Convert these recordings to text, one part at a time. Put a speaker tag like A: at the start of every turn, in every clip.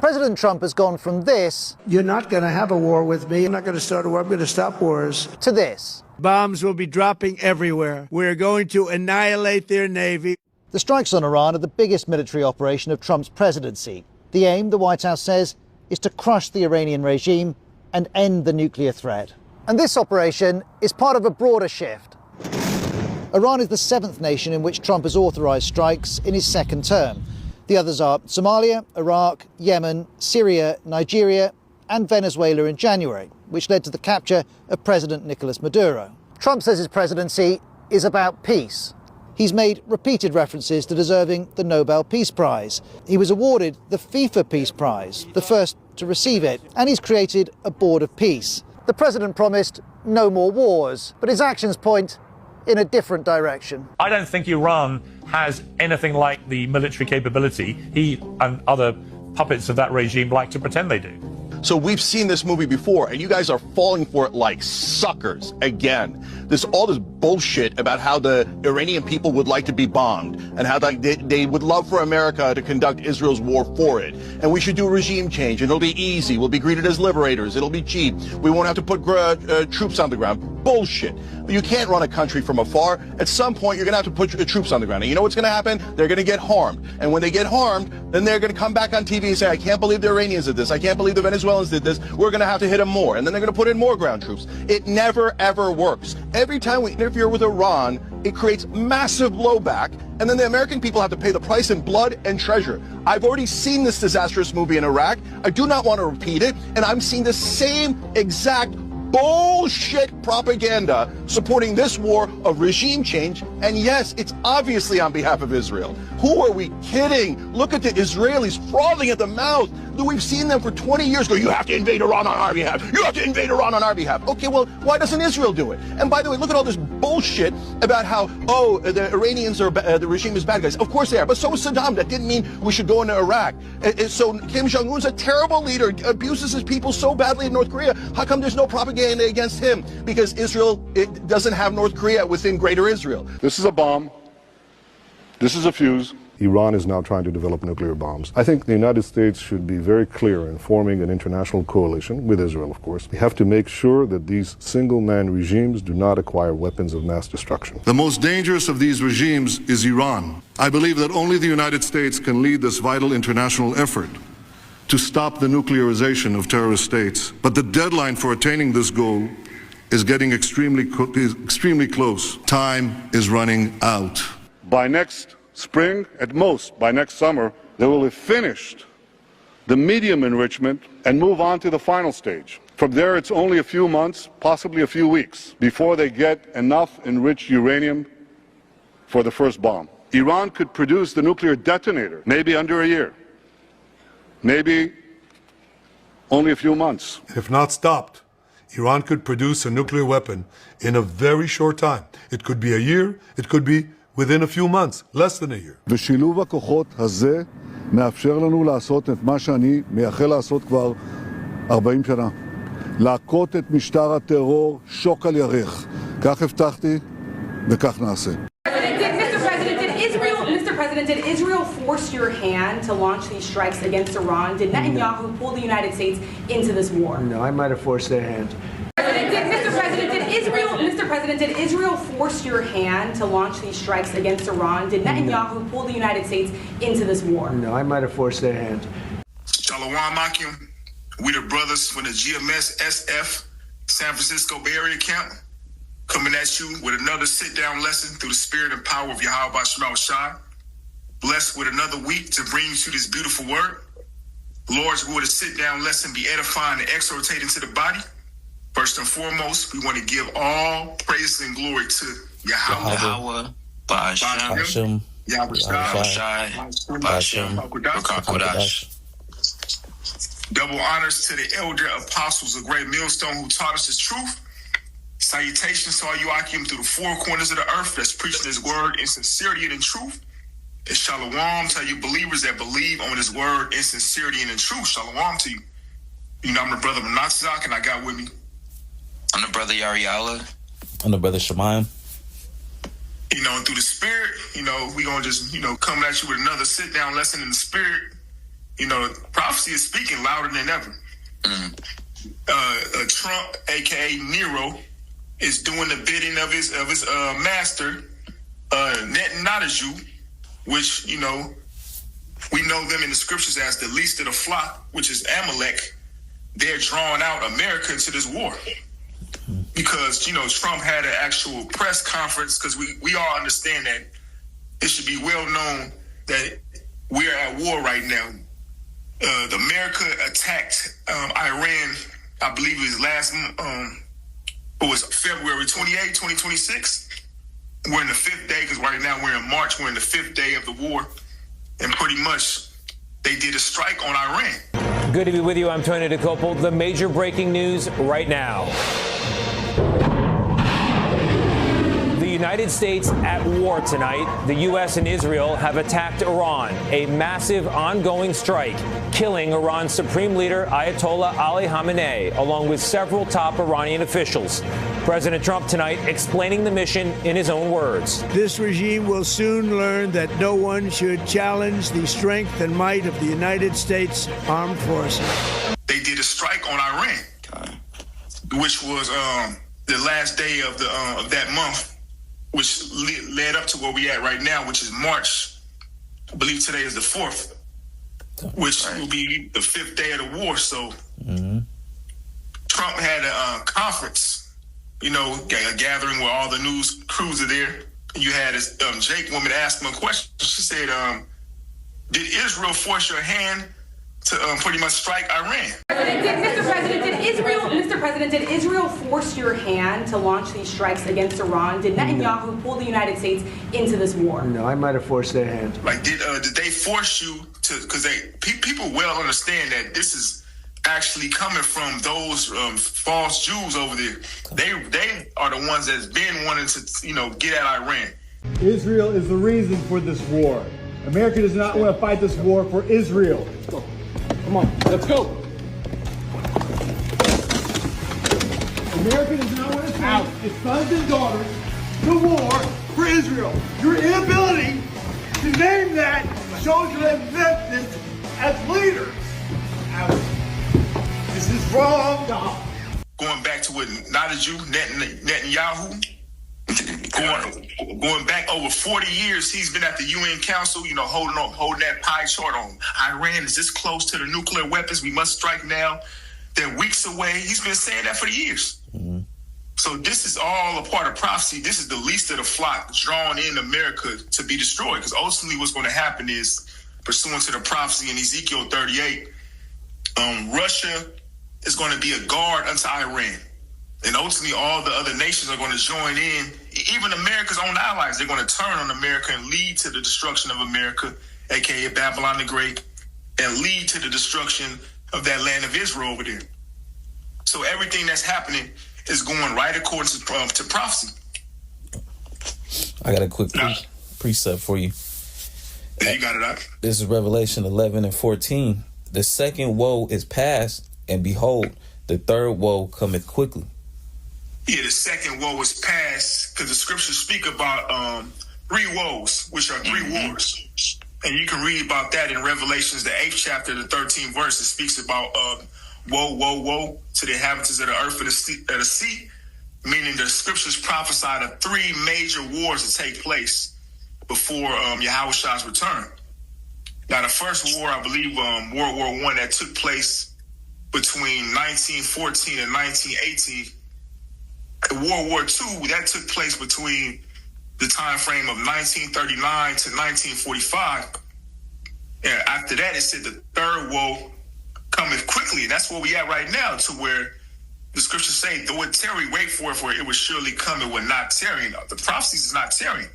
A: President Trump has gone from this...
B: You're not going to have a war with me. I'm not going to start a war. I'm going to stop wars.
A: ...to this.
B: Bombs will be dropping everywhere. We're going to annihilate their navy.
A: The strikes on Iran are the biggest military operation of Trump's presidency. The aim, the White House says, is to crush the Iranian regime and end the nuclear threat. And this operation is part of a broader shift. Iran is the seventh nation in which Trump has authorised strikes in his second term. The others are Somalia, Iraq, Yemen, Syria, Nigeria and Venezuela in January, which led to the capture of President Nicolas Maduro. Trump says his presidency is about peace. He's made repeated references to deserving the Nobel Peace Prize. He was awarded the FIFA Peace Prize, the first to receive it, and he's created a board of peace. The president promised no more wars, but his actions point in a different direction.
C: I don't think Iran has anything like the military capability he and other puppets of that regime like to pretend they do.
D: So we've seen this movie before, and you guys are falling for it like suckers again. All this bullshit about how the Iranian people would like to be bombed and how they would love for America to conduct Israel's war for it. And we should do a regime change, and it'll be easy. We'll be greeted as liberators. It'll be cheap. We won't have to put troops on the ground. Bullshit. You can't run a country from afar. At some point, you're going to have to put troops on the ground. And you know what's going to happen? They're going to get harmed. And when they get harmed, then they're going to come back on TV and say, I can't believe the Iranians did this. I can't believe the Venezuelans did this. We're going to have to hit them more. And then they're going to put in more ground troops. It never, ever works. Every time we interfere with Iran, it creates massive blowback. And then the American people have to pay the price in blood and treasure. I've already seen this disastrous movie in Iraq. I do not want to repeat it. And I'm seeing the same exact bullshit propaganda supporting this war of regime change. And yes, it's obviously on behalf of Israel. Who are we kidding? Look at the Israelis frothing at the mouth. We've seen them for 20 years go, you have to invade Iran on our behalf. You have to invade Iran on our behalf. Okay, well, why doesn't Israel do it? And by the way, look at all this bullshit about how, the Iranians are, the regime is bad guys. Of course they are, but so is Saddam. That didn't mean we should go into Iraq. So Kim Jong-un's a terrible leader, abuses his people so badly in North Korea. How come there's no propaganda against him? Because Israel doesn't have North Korea within Greater Israel.
E: This is a bomb. This is a fuse. Iran is now trying to develop nuclear bombs. I think the United States should be very clear in forming an international coalition, with Israel of course. We have to make sure that these single-man regimes do not acquire weapons of mass destruction. The most dangerous of these regimes is Iran. I believe that only the United States can lead this vital international effort to stop the nuclearization of terrorist states. But the deadline for attaining this goal is getting extremely close. Time is running out. By next spring, at most by next summer, they will have finished the medium enrichment and move on to the final stage. From there, it's only a few months, possibly a few weeks, before they get enough enriched uranium for the first bomb. Iran could produce the nuclear detonator maybe under a year, maybe only a few months.
F: If not stopped, Iran could produce a nuclear weapon in a very short time. It could be a year, it could be within a few months, less than a year.
E: ושילוב הכוחות הזה מאפשר לנו לעשות את מה שאני מייחל לעשות כבר 40 שנה. להכות את משטר הטרור שוק על ירך. כך הבטחתי וכך נעשה.
G: Mr. President, did Israel force your hand to launch these strikes against Iran? Did Netanyahu pull the United States into this war?
B: No, I might have forced their hand.
G: Mr. President, did Israel force your hand to launch these strikes against Iran? Did Netanyahu pull the United States into this war?
B: No, I might have forced their hand.
H: Shalom Akim. We the brothers from the GMS SF San Francisco Bay Area camp coming at you with another sit-down lesson through the spirit and power of Yahweh Shema Shai. Blessed with another week to bring you to this beautiful word. Lord's will to sit-down lesson be edifying and exhortating to the body. First and foremost, we want to give all praise and glory to Yahweh, Ba'ashem, Yahweh, Double honors to the elder apostles of Great Millstone who taught us his truth. Salutations to all you Akim through the four corners of the earth that's preaching his word in sincerity and in truth. And shalom to you believers that believe on his word in sincerity and in truth. Shalom to you. You know, I'm the brother Manatzak, and I got with me.
I: I'm the brother Yariala.
J: I'm the brother Shemayim.
H: You know, and through the spirit, you know, we gonna just, you know, come at you with another sit-down lesson in the spirit. You know, prophecy is speaking louder than ever. Trump, aka Nero, is doing the bidding of his master, Netanyahu, which, you know, we know them in the scriptures as the least of the flock, which is Amalek. They're drawing out America into this war because, you know, Trump had an actual press conference, because we all understand that it should be well known that we're at war right now. America attacked Iran, I believe it was last February 28, 2026. We're in the 5th day, because right now we're in March. We're in the 5th day of the war. And pretty much they did a strike on Iran.
J: Good to be with you. I'm Tony DeCopel. The major breaking news right now. The United States at war tonight. The U.S. and Israel have attacked Iran. A massive ongoing strike, killing Iran's supreme leader, Ayatollah Ali Khamenei, along with several top Iranian officials. President Trump tonight explaining the mission in his own words.
B: This regime will soon learn that no one should challenge the strength and might of the United States Armed Forces.
H: They did a strike on Iran, which was the last day of that month, which led up to where we at right now, which is March. I believe today is the 4th, which will be the 5th day of the war. So Trump had a conference, you know, a gathering where all the news crews are there. You had this Jake woman ask him a question. She said, did Israel force your hand to pretty much strike Iran?
G: Mr. President, did Israel force your hand to launch these strikes against Iran? Did Netanyahu pull the United States into this war?
B: No, I might have forced their hand.
H: Like, did they force you to? Because people well understand that this is actually coming from those false Jews over there. They are the ones that's been wanting to, you know, get at Iran.
K: Israel is the reason for this war. America does not want to fight this war for Israel. Come on, let's go. America does not want to send its sons and daughters to war for Israel. Your inability to name that shows your existence as leaders. This is wrong.
H: Going back to what not a Jew, Netanyahu, going back over 40 years, he's been at the UN Council, you know, holding that pie chart on Iran is this close to the nuclear weapons. We must strike now. They're weeks away. He's been saying that for years. So this is all a part of prophecy. This is the least of the flock drawn in America to be destroyed. Because ultimately what's going to happen is, pursuant to the prophecy in Ezekiel 38, Russia is going to be a guard unto Iran. And ultimately all the other nations are going to join in. Even America's own allies, they're going to turn on America and lead to the destruction of America, a.k.a. Babylon the Great, and lead to the destruction of that land of Israel over there. So everything that's happening is going right according to prophecy.
L: I got a quick precept for you.
H: Yeah, you got it up.
L: This is Revelation 11:14. The second woe is past, and behold, the third woe cometh quickly.
H: Yeah, the second woe is past, because the scriptures speak about 3 woes, which are 3 wars. And you can read about that in Revelations, the 8th chapter, the 13th verse. It speaks about woe, woe, woe to the inhabitants of the earth and the sea, meaning the scriptures prophesied of 3 major wars to take place before Yahushua's return. Now, the first war, I believe, World War I, that took place between 1914 and 1918. World War II, that took place between the time frame of 1939 to 1945. And after that, it said the third woe cometh quickly. And that's where we at right now, to where the scriptures say, though it tarry, wait for it, for it will surely come, it will not tarry. The prophecies is not tarrying.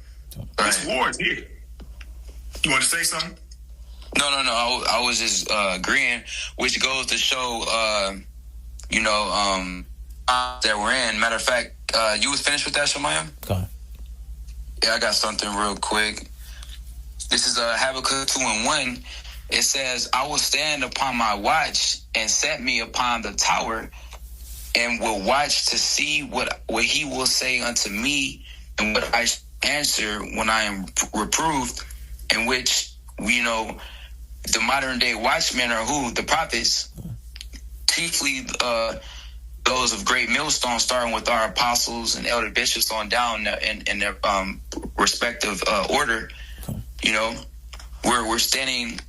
H: This war is here. You want to say something?
I: No. I was just agreeing, which goes to show, that we're in. Matter of fact, you was finished with that, Shemaiah?
L: Okay.
I: Yeah, I got something real quick. This is Habakkuk 2:1. It says, I will stand upon my watch and set me upon the tower, and will watch to see what he will say unto me, and what I answer when I am reproved, in which, the modern day watchmen are who? The prophets. Chiefly those of great millstone, starting with our apostles and elder bishops on down in their respective order. You know, we're standing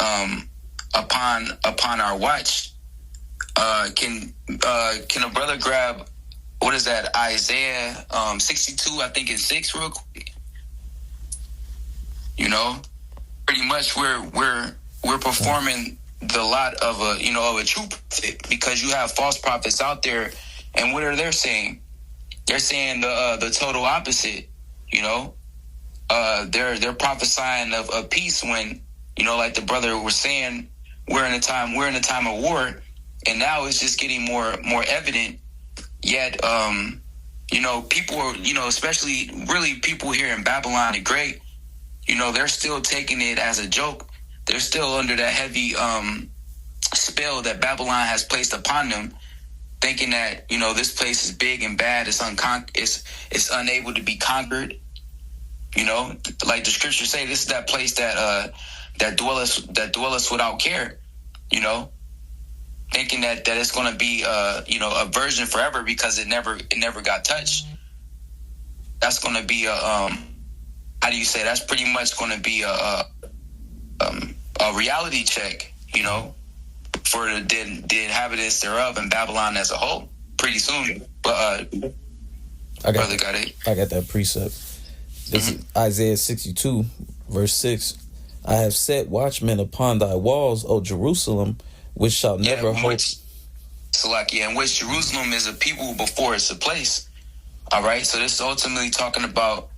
I: upon our watch. Can a brother grab, what is that, Isaiah 62, I think it's 6, real quick? You know, pretty much we're performing the lot of a true prophet, because you have false prophets out there, and what are they saying? They're saying the total opposite. You know, they're prophesying of peace when, you know, like the brother was saying, we're in a time of war, and now it's just getting more evident. Yet, you know, people are, you know, especially really people here in Babylon the Great, you know, they're still taking it as a joke. They're still under that heavy spell that Babylon has placed upon them, thinking that, you know, this place is big and bad. It's unable to be conquered. You know, like the scriptures say, this is that place that dwelleth without care. You know, thinking that it's going to be you know, a virgin forever because it never got touched. That's going to be how do you say? That's pretty much going to be a reality check, you know, for the inhabitants thereof and Babylon as a whole pretty soon. But
L: I got that precept. This is Isaiah 62, verse 6. I have set watchmen upon thy walls, O Jerusalem, which shall never hope.
I: In which Jerusalem is a people before it's a place. All right, so this is ultimately talking about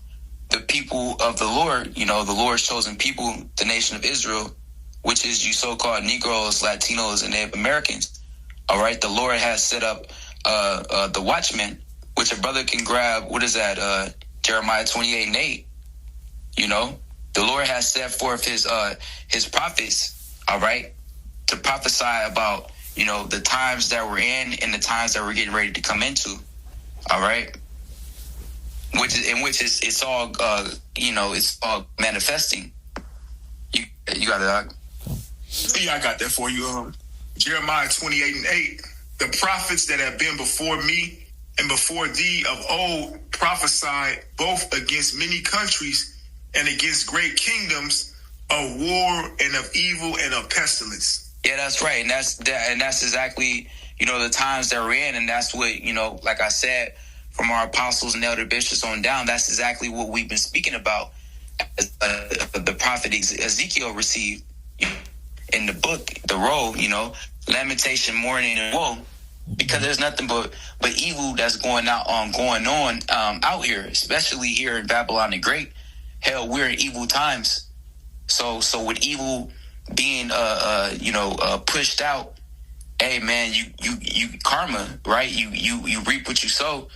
I: the people of the Lord, you know, the Lord's chosen people, the nation of Israel, which is you so-called Negroes, Latinos, and Native Americans. All right, the Lord has set up the watchmen, which a brother can grab. What is that? Jeremiah 28:8. You know, the Lord has set forth his prophets, all right, to prophesy about, you know, the times that we're in and the times that we're getting ready to come into. All right. It's all you know, it's all manifesting. You got it, Doc?
H: Yeah, I got that for you. Jeremiah 28:8. The prophets that have been before me and before thee of old prophesied both against many countries and against great kingdoms, of war and of evil and of pestilence.
I: Yeah, that's right, and that's exactly, you know, the times that we're in, and that's what, you know, like I said, from our apostles and elder bishops on down, that's exactly what we've been speaking about. The prophet Ezekiel received in the book, the roll, you know, lamentation, mourning, and woe, because there's nothing but evil that's going on out here, especially here in Babylon the Great. Hell, we're in evil times. So with evil being pushed out, hey man, you karma, right? You reap what you sow.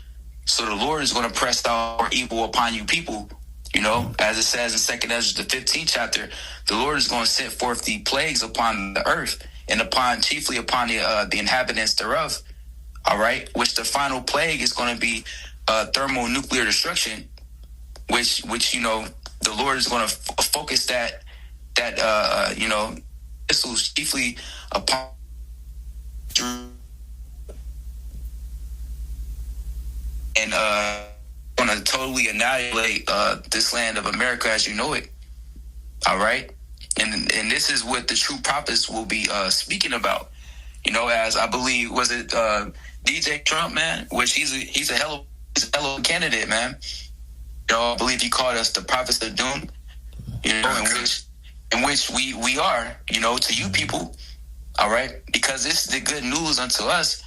I: So the Lord is going to press out more evil upon you people. You know, as it says in 2 Ezra, the 15th chapter, the Lord is going to send forth the plagues upon the earth and chiefly upon the inhabitants thereof. All right, which the final plague is going to be thermonuclear destruction, which you know, the Lord is going to focus that you know, missiles chiefly upon and going to totally annihilate this land of America as you know it. All right, and this is what the true prophets will be speaking about. You know, as I believe, was it DJ Trump, man? Which he's a hell of a candidate, man. You know, I believe he called us the prophets of doom. You know, in which we are. You know, to you people. All right, because it's the good news unto us.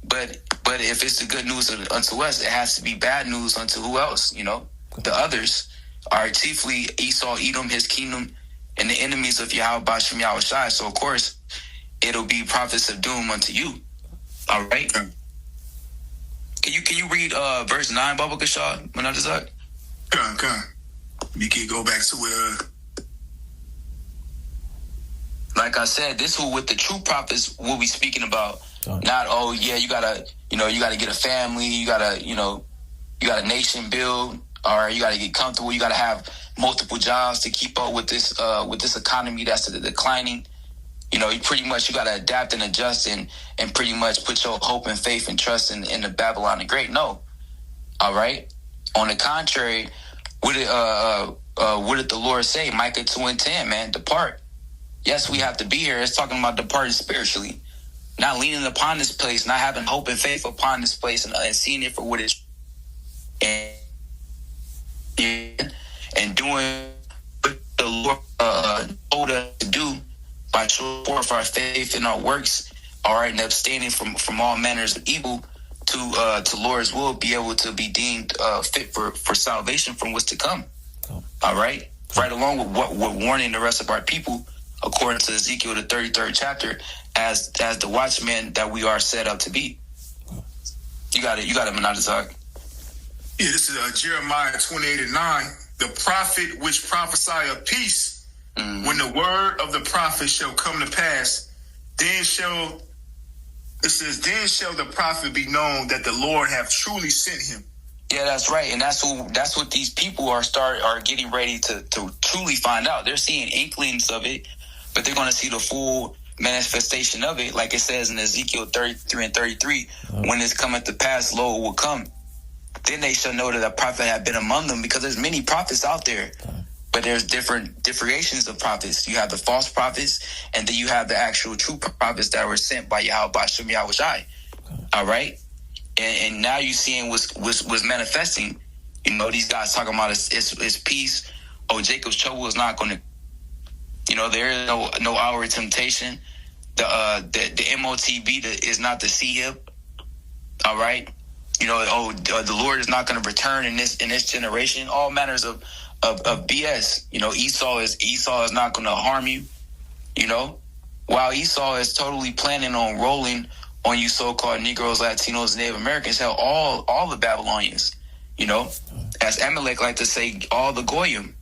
I: But if it's the good news unto us, it has to be bad news unto who else? You know, the others are chiefly Esau, Edom, his kingdom, and the enemies of Yahweh Bashem Yahweh Shai. So of course, it'll be prophets of doom unto you. All right. Can you read verse 9, Baba Kashad?
H: Come. You can go back to where.
I: Like I said, this is what the true prophets will be speaking about. Not, oh yeah, you gotta get a family, you got a nation build, or you gotta get comfortable, you gotta have multiple jobs to keep up with this economy that's declining. you pretty much, you got to adapt and adjust and pretty much put your hope and faith and trust in the Babylon the Great. No. All right. On the contrary, what did the Lord say? Micah 2:10, man, depart. Yes, we have to be here. It's talking about departing spiritually, not leaning upon this place, not having hope and faith upon this place and seeing it for what it's and doing what the Lord told us to do by showing forth our faith and our works, all right, and abstaining from all manners of evil to Lord's will, be able to be deemed fit for salvation from what's to come. All right, right along with what we're warning the rest of our people, according to Ezekiel the 33rd chapter, as the watchmen that we are set up to be. You got it, Menadizak.
H: Yeah, this is Jeremiah 28:9. The prophet which prophesy of peace, when the word of the prophet shall come to pass, then shall the prophet be known that the Lord have truly sent him.
I: Yeah, that's right, and that's what these people are getting ready to truly find out. They're seeing inklings of it, but they're going to see the full manifestation of it, like it says in Ezekiel 33 and 33. When it's coming to pass, lo, it will come. Then they shall know that a prophet have been among them, because there's many prophets out there, but there's different variations of prophets. You have the false prophets, and then you have the actual true prophets that were sent by Yahweh Bashem Yahushai. All right, and now you're seeing what's manifesting. These guys talking about it's peace. Oh, Jacob's trouble is not going to. There is no hour of temptation. The MOTB is not the C-hip. All right. The Lord is not going to return in this generation. All manners of BS. Esau is not going to harm you. While Esau is totally planning on rolling on you so-called Negroes, Latinos, Native Americans, hell, all the Babylonians. As Amalek like to say, all the Goyim.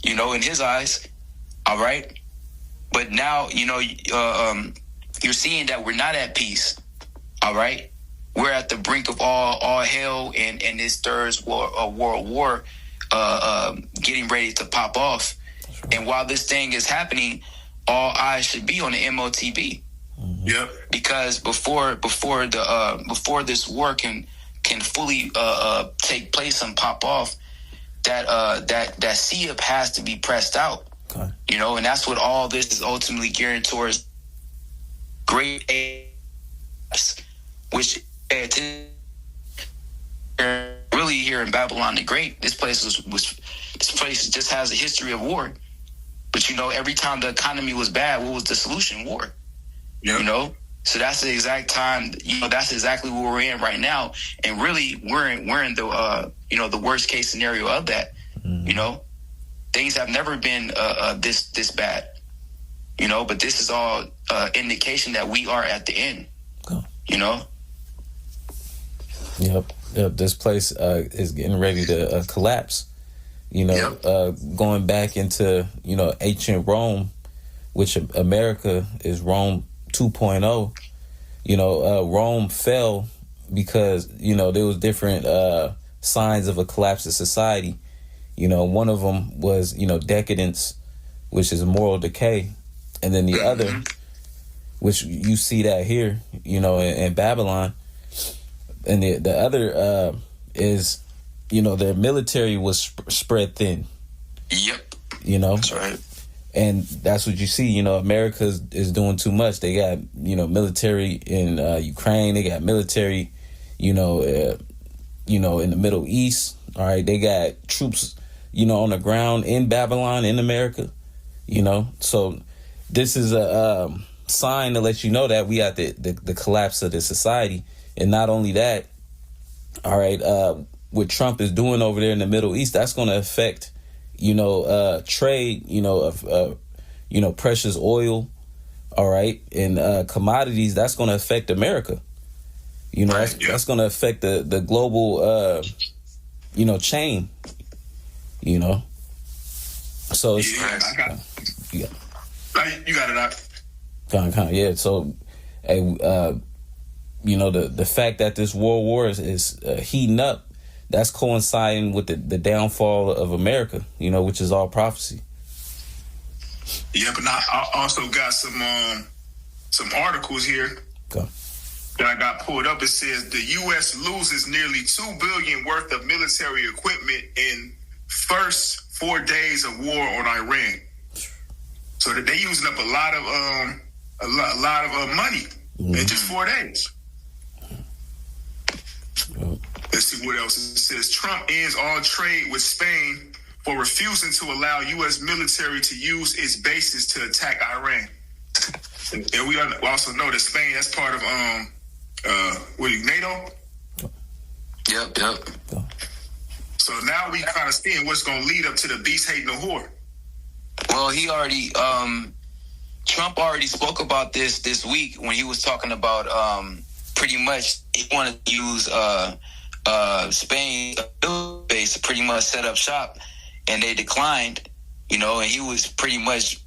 I: In his eyes. All right. But now you're seeing that we're not at peace. All right. We're at the brink of all hell and this third world war getting ready to pop off. Right. And while this thing is happening, all eyes should be on the MOTB.
H: Yep.
I: Because before this war can fully take place and pop off, that C-up has to be pressed out. Okay. And that's what all this is ultimately gearing towards. Great apes, which really here in Babylon the Great, this place just has a history of war. But every time the economy was bad, what was the solution? War. Yep. So that's the exact time. That's exactly what we're in right now, and really we're in the the worst case scenario of that. Things have never been this bad. But this is all indication that we are at the end.
L: Yep. This place is getting ready to collapse. Going back into ancient Rome, which America is Rome 2.0. Rome fell because there was different signs of a collapse of society. One of them was decadence, which is moral decay, and then the other, which you see that here, in Babylon. And the other is, their military was spread thin.
I: Yep. That's right.
L: And that's what you see. America is doing too much. They got, military in Ukraine. They got military, in the Middle East. All right. They got troops, on the ground in Babylon, in America. So this is a sign to let you know that we at the collapse of the society. And not only that, all right, what Trump is doing over there in the Middle East, that's going to affect, trade, of precious oil, all right, and commodities. That's going to affect America. That's going to affect the global, chain. So it's,
H: you got it out.
L: Kind of, yeah. So, hey, the fact that this world war is heating up, that's coinciding with the downfall of America, which is all prophecy.
H: Yeah, but I also got some articles here that I got pulled up. It says the U.S. loses nearly $2 billion worth of military equipment in first 4 days of war on Iran. So that they're using up a lot of money in just 4 days. Let's see what else it says. Trump ends all trade with Spain for refusing to allow U.S. military to use its bases to attack Iran. And we also know that Spain, that's part of NATO.
I: Yep.
H: So now we kind of seeing what's going to lead up to the beast hating the whore.
I: Well, he already, Trump already spoke about this week when he was talking about pretty much he wanted to use Spain base to pretty much set up shop, and they declined. And he was pretty much,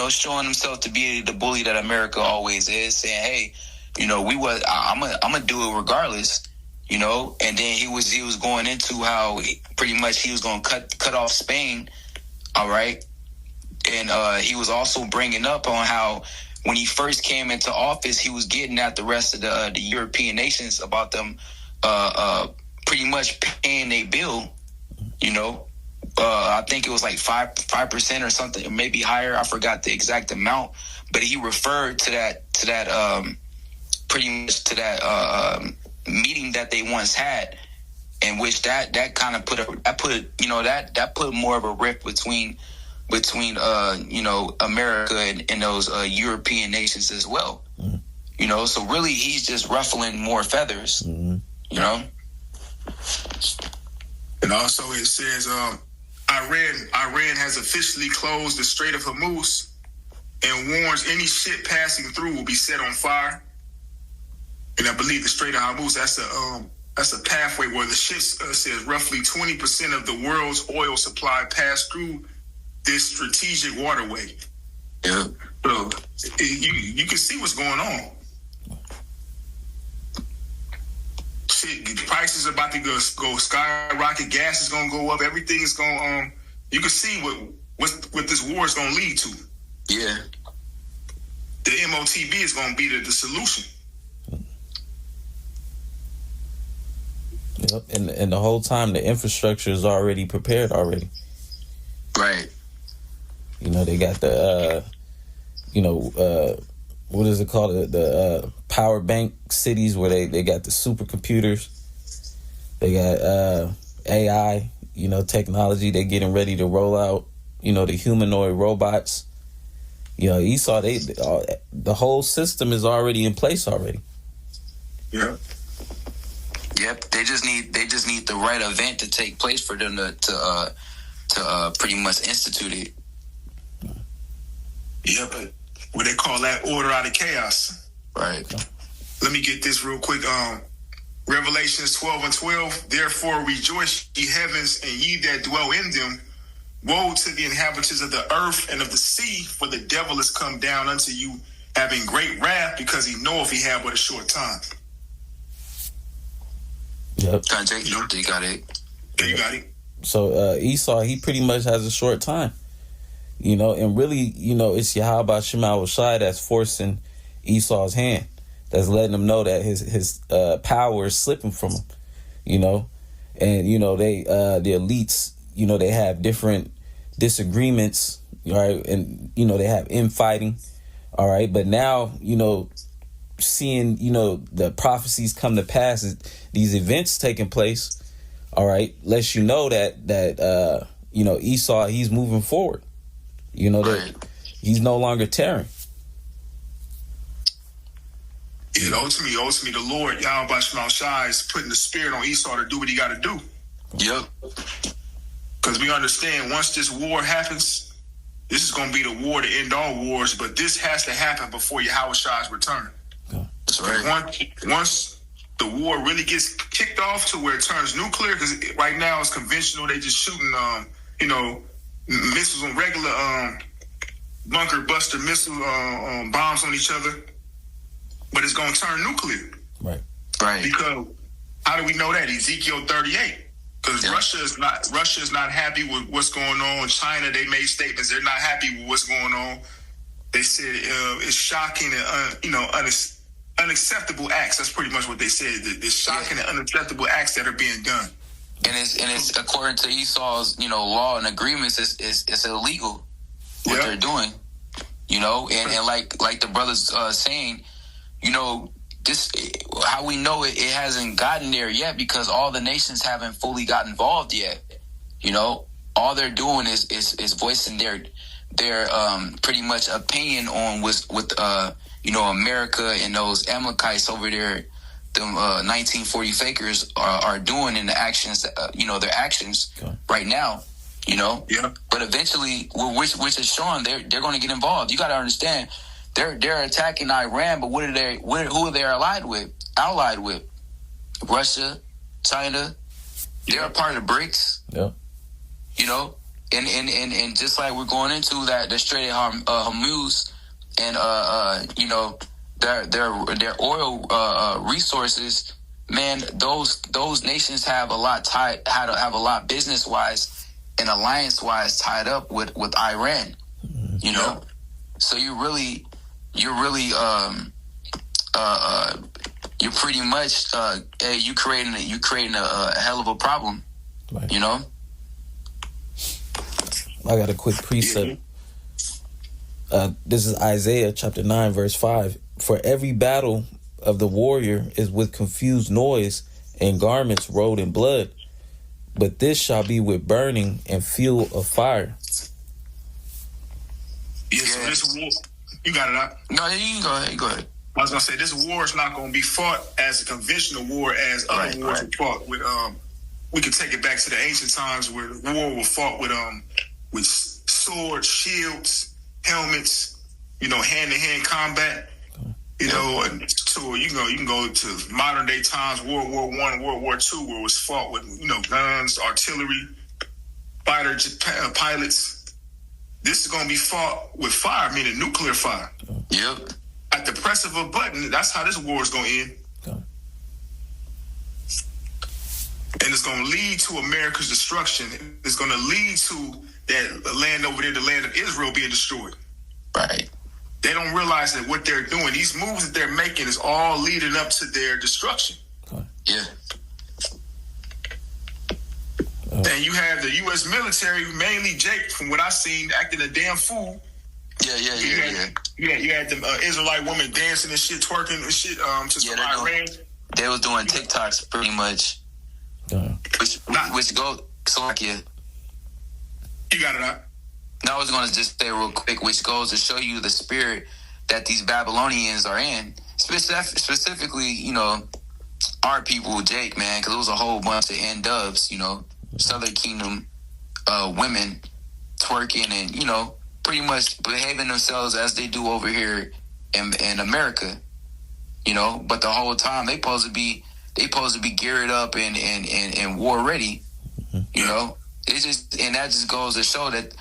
I: showing himself to be the bully that America always is, saying, "Hey, I'm gonna do it regardless." And then he was going into how pretty much he was going to cut off Spain, all right. And he was also bringing up on how when he first came into office, he was getting at the rest of the European nations about them pretty much paying their bill, I think it was like 5% or something, or maybe higher. I forgot the exact amount, but he referred to that pretty much to that meeting that they once had, in which that kind of put more of a rift between America and those European nations as well. So really he's just ruffling more feathers. And
H: also it says Iran has officially closed the Strait of Hormuz and warns any ship passing through will be set on fire. And I believe the Strait of Hormuz, that's a pathway where the ships says roughly 20% of the world's oil supply passed through this strategic waterway.
I: Yeah.
H: So you can see what's going on. Shit, the prices are about to go skyrocket. Gas is going to go up. Everything is going you can see what this war is going to lead to.
I: Yeah.
H: The MOTB is going to be the solution.
L: Yep, and the whole time the infrastructure is already prepared already.
I: Right.
L: They got the what is it called? The power bank cities where they got the supercomputers. They got AI, technology. They're getting ready to roll out, the humanoid robots. Esau, the whole system is already in place already.
H: Yeah.
I: Yep. They just need the right event to take place for them to pretty much institute it.
H: Yeah, but what they call that order out of chaos.
I: Right.
H: Let me get this real quick. Revelations 12:12. Therefore rejoice, ye heavens, and ye that dwell in them. Woe to the inhabitants of the earth and of the sea, for the devil is come down unto you, having great wrath, because he knoweth he have but a short time.
L: Yep.
I: You got it.
H: Yeah, you got it.
L: So Esau, he pretty much has a short time. And really, it's Yahweh Shema Shai that's forcing Esau's hand. That's letting him know that his power is slipping from him. And they the elites, they have different disagreements, right? And they have infighting, all right. But now, seeing the prophecies come to pass, these events taking place, all right, lets you know that Esau, he's moving forward. That he's no longer tearing.
H: Yeah, ultimately, the Lord, Yahweh Shema Shai, is putting the spirit on Esau to do what he got to do.
I: Yep.
H: Because we understand once this war happens, this is going to be the war to end all wars, but this has to happen before Yahweh Shai's return.
I: That's right.
H: Once the war really gets kicked off to where it turns nuclear, because right now it's conventional, they just shooting, missiles on regular bunker buster missile bombs on each other, but it's going to turn nuclear.
L: Right.
H: Because how do we know that? Ezekiel 38. Because Russia is not happy with what's going on. China, they made statements they're not happy with what's going on. They said it's shocking and unacceptable acts. That's pretty much what they said. It's shocking and unacceptable acts that are being done.
I: And it's according to Esau's law and agreements, it's illegal what they're doing. And like the brothers saying, this how we know it hasn't gotten there yet because all the nations haven't fully got involved yet. All they're doing is voicing their pretty much opinion on with America and those Amalekites over there, the 1940 fakers are doing in the actions, their actions right now. But eventually, which is showing they're going to get involved. You got to understand. They're attacking Iran, but who are they allied with? Russia, China. They're a part of the BRICS. Yeah. And just like we're going into the Strait of Hormuz, and their oil resources, man, those nations have a lot business wise and alliance wise tied up with Iran. So you're pretty much you creating a hell of a problem. Right.
L: I got a quick precept. This is Isaiah chapter 9 verse 5. For every battle of the warrior is with confused noise and garments rolled in blood, but this shall be with burning and fuel of fire.
H: Yeah, so this war, you got it out?
I: No, you can go ahead.
H: I was going to say, this war is not going to be fought as a conventional war as other wars were fought with. We can take it back to the ancient times where the war was fought with swords, shields, helmets, hand-to-hand combat. And so you can go to modern day times, World War I and World War II, where it was fought with guns, artillery, fighter pilots. This is going to be fought with fire, meaning nuclear fire.
I: Yep.
H: At the press of a button, that's how this war is going to end. And it's going to lead to America's destruction. It's going to lead to that land over there, the land of Israel, being destroyed.
I: Right.
H: They don't realize that what they're doing, these moves that they're making, is all leading up to their destruction.
I: Yeah.
H: And you have the U.S. military, mainly Jake, from what I've seen, acting a damn fool.
I: Yeah.
H: You had the Israelite woman dancing and shit, twerking and shit to some Iran.
I: They was doing TikToks pretty much. Which go Slovakia.
H: You got it out.
I: No, I was going to just say real quick, which goes to show you the spirit that these Babylonians are in. Specifically, our people, Jake, man, because it was a whole bunch of N-dubs, Southern Kingdom women twerking and, pretty much behaving themselves as they do over here in America, But the whole time they supposed to be geared up and war ready, It's just, and that just goes to show that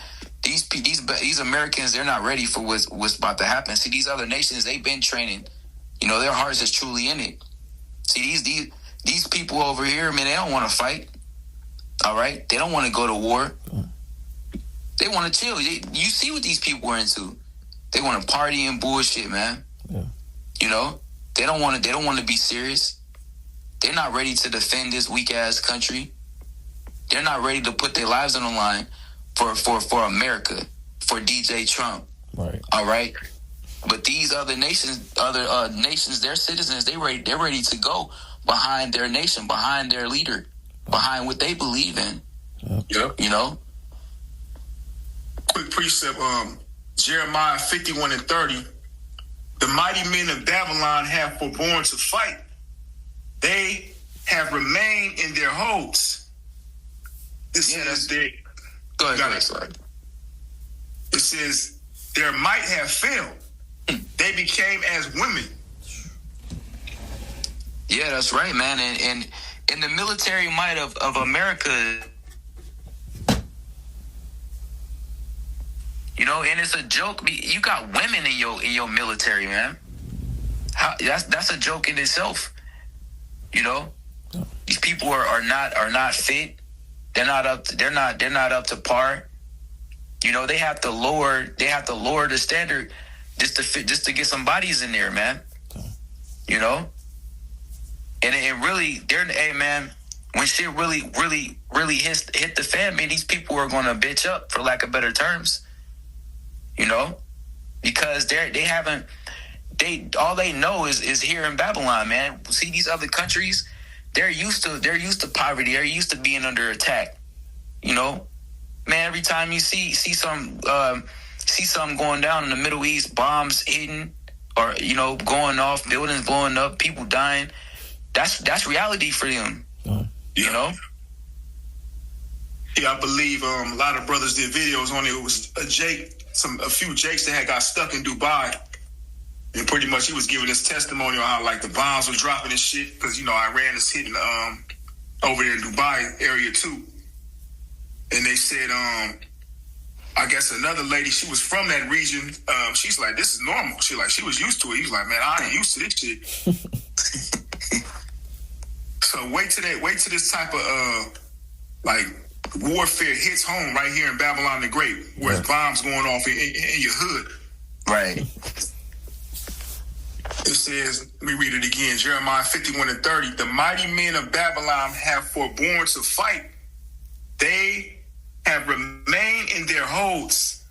I: these Americans, they're not ready for what's about to happen. See, these other nations, they've been training. Their hearts is truly in it. See, these people over here, man, they don't want to fight. All right, they don't want to go to war. They want to chill. You see what these people are into. They want to party and bullshit, man. Yeah. They don't want to be serious. They're not ready to defend this weak ass country. They're not ready to put their lives on the line for America, for DJ Trump.
L: Right.
I: All right. But these other nations, their citizens, they're ready to go behind their nation, behind their leader, behind what they believe in.
H: Yeah. Quick precept, Jeremiah 51 and 30. The mighty men of Babylon have forborne to fight. They have remained in their holes. This is their.
I: Go ahead.
H: It says their might have failed. They became as women.
I: Yeah, that's right, man. And the military might of America, and it's a joke. You got women in your military, man. That's a joke in itself. These people are not fit. They're not up to par. You know, they have to lower the standard just to get some bodies in there, man. You know? And it really, hey man, when shit really hit the fan, man, these people are gonna bitch up, for lack of better terms. You know? Because all they know is here in Babylon, man. See, these other countries, they're used to poverty, they're used to being under attack. You know? Man, every time you see something going down in the Middle East, bombs hitting, or, you know, going off, buildings blowing up, people dying, that's reality for them. You know?
H: Yeah, I believe a lot of brothers did videos on it. It was a few Jakes that had got stuck in Dubai, and pretty much he was giving his testimony on how like the bombs were dropping and shit, because, you know, Iran is hitting over there in Dubai area too. And they said, I guess another lady, she was from that region. She's like, this is normal. She was used to it. He's like, man, I ain't used to this shit. So wait till this type of like warfare hits home right here in Babylon the Great, where it's bombs going off in your hood.
I: Right.
H: It says, let me read it again, Jeremiah 51:30. The mighty men of Babylon have forborne to fight. They have remained in their holds.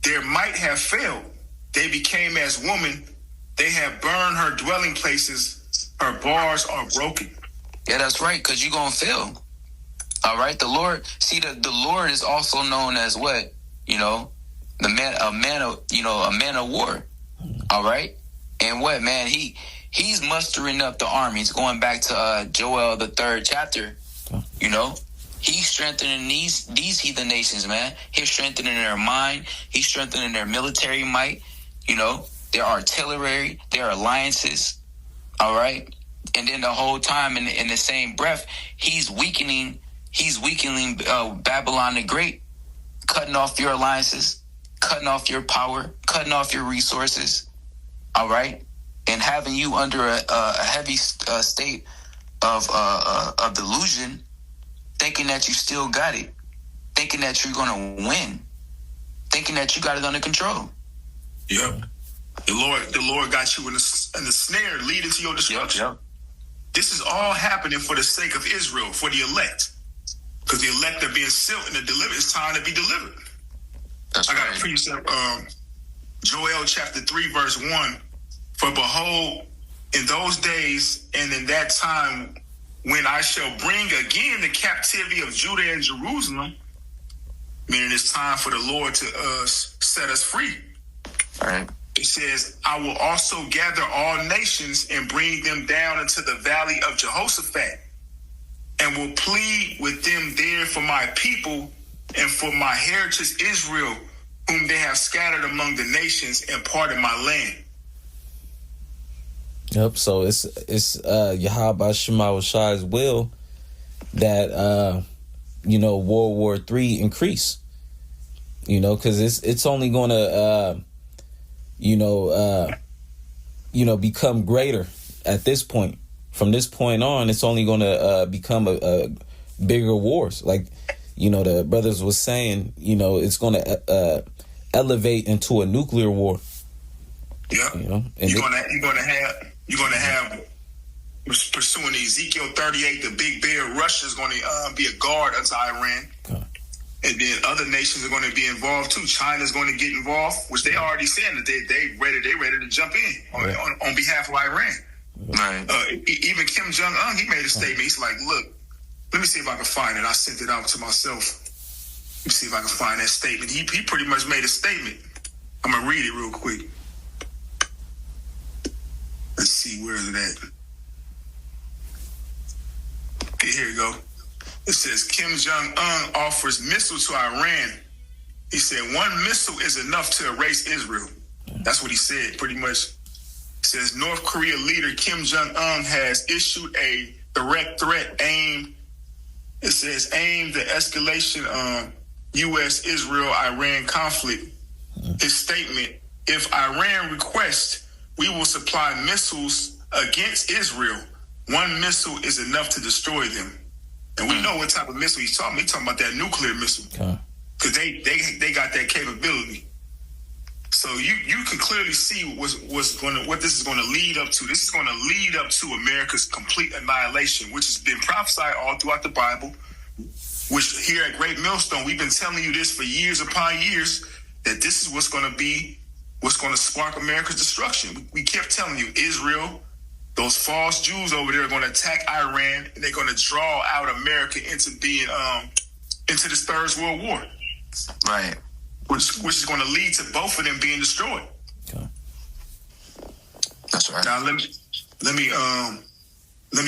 H: Their might have failed. They became as woman. They have burned her dwelling places. Her bars are broken.
I: Yeah, that's right, because you're going to fail. All right? The Lord, see, the Lord is also known as what? You know, a man of war. All right? And what, man? He's mustering up the armies, going back to Joel, the 3rd chapter. You know? He's strengthening these heathen nations, man. He's strengthening their mind. He's strengthening their military might, you know, their artillery, their alliances. All right. And then the whole time in the same breath, he's weakening Babylon the Great, cutting off your alliances, cutting off your power, cutting off your resources. All right. And having you under a heavy state of delusion, thinking that you still got it, thinking that you're going to win, thinking that you got it under control.
H: Yep. The Lord got you in the snare leading to your destruction.
I: Yep.
H: This is all happening for the sake of Israel, for the elect. Because the elect are being sealed and delivered. It's time to be delivered. I got a precept, Joel chapter 3, verse 1. For behold, in those days and in that time, when I shall bring again the captivity of Judah and Jerusalem, meaning it's time for the Lord to set us free.
I: All right.
H: It says, I will also gather all nations and bring them down into the valley of Jehoshaphat, and will plead with them there for my people and for my heritage Israel, whom they have scattered among the nations and parted my land.
L: Yep. So it's Yahweh Shema Shai's will that World War III increase. Because it's only going to become greater at this point. From this point on, it's only going to become a bigger wars. Like the brothers was saying, it's going to elevate into a nuclear war.
H: Yeah. You're gonna have pursuing Ezekiel 38, the big bear. Russia's going to be a guard unto Iran, and then other nations are going to be involved too. China's going to get involved, which they already saying that they ready to jump in on behalf of Iran. Right. Even Kim Jong-un, he made a statement. He's like, "Look, let me see if I can find it. I sent it out to myself. Let me see if I can find that statement." He pretty much made a statement. I'm gonna read it real quick. Let's see, where is it at? Okay, here you go. It says, Kim Jong-un offers missile to Iran. He said, one missile is enough to erase Israel. That's what he said, pretty much. It says, North Korea leader Kim Jong-un has issued a direct threat aimed the escalation on U.S.-Israel-Iran conflict. His statement, if Iran requests, we will supply missiles against Israel. One missile is enough to destroy them. And we know what type of missile he's talking about. He's talking about that nuclear missile. Because they got that capability. So you can clearly see what this is going to lead up to. This is going to lead up to America's complete annihilation, which has been prophesied all throughout the Bible. Which here at Great Millstone, we've been telling you this for years upon years, that this is what's going to spark America's destruction. We kept telling you, Israel, those false Jews over there are going to attack Iran, and they're going to draw out America into being into this Third World War.
I: Right.
H: Which is going to lead to both of them being destroyed.
L: Okay.
I: That's right.
H: Now let me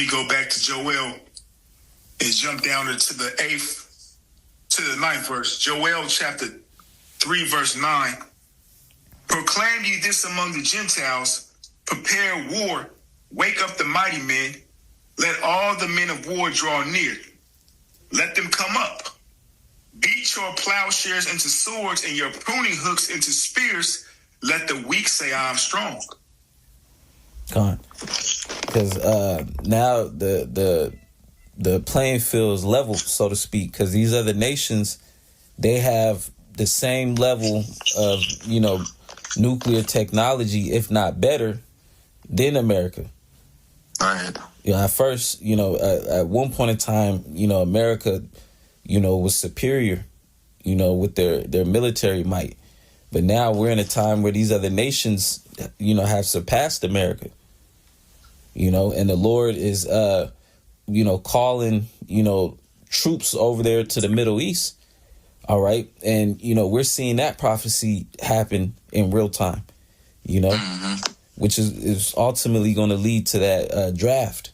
H: go back to Joel and jump down to the 9th verse. Joel chapter 3 verse 9. Proclaim ye this among the Gentiles, prepare war, wake up the mighty men, let all the men of war draw near. Let them come up. Beat your plowshares into swords and your pruning hooks into spears. Let the weak say, I am strong.
L: Gone. Because now the playing field is level, so to speak, because these other nations, they have the same level of, nuclear technology, if not better, than America.
I: Right.
L: At first, at one point in time, America, was superior, with their military might. But now we're in a time where these other nations, have surpassed America. And the Lord is, calling, troops over there to the Middle East. All right. And, we're seeing that prophecy happen in real time, which is ultimately going to lead to that draft.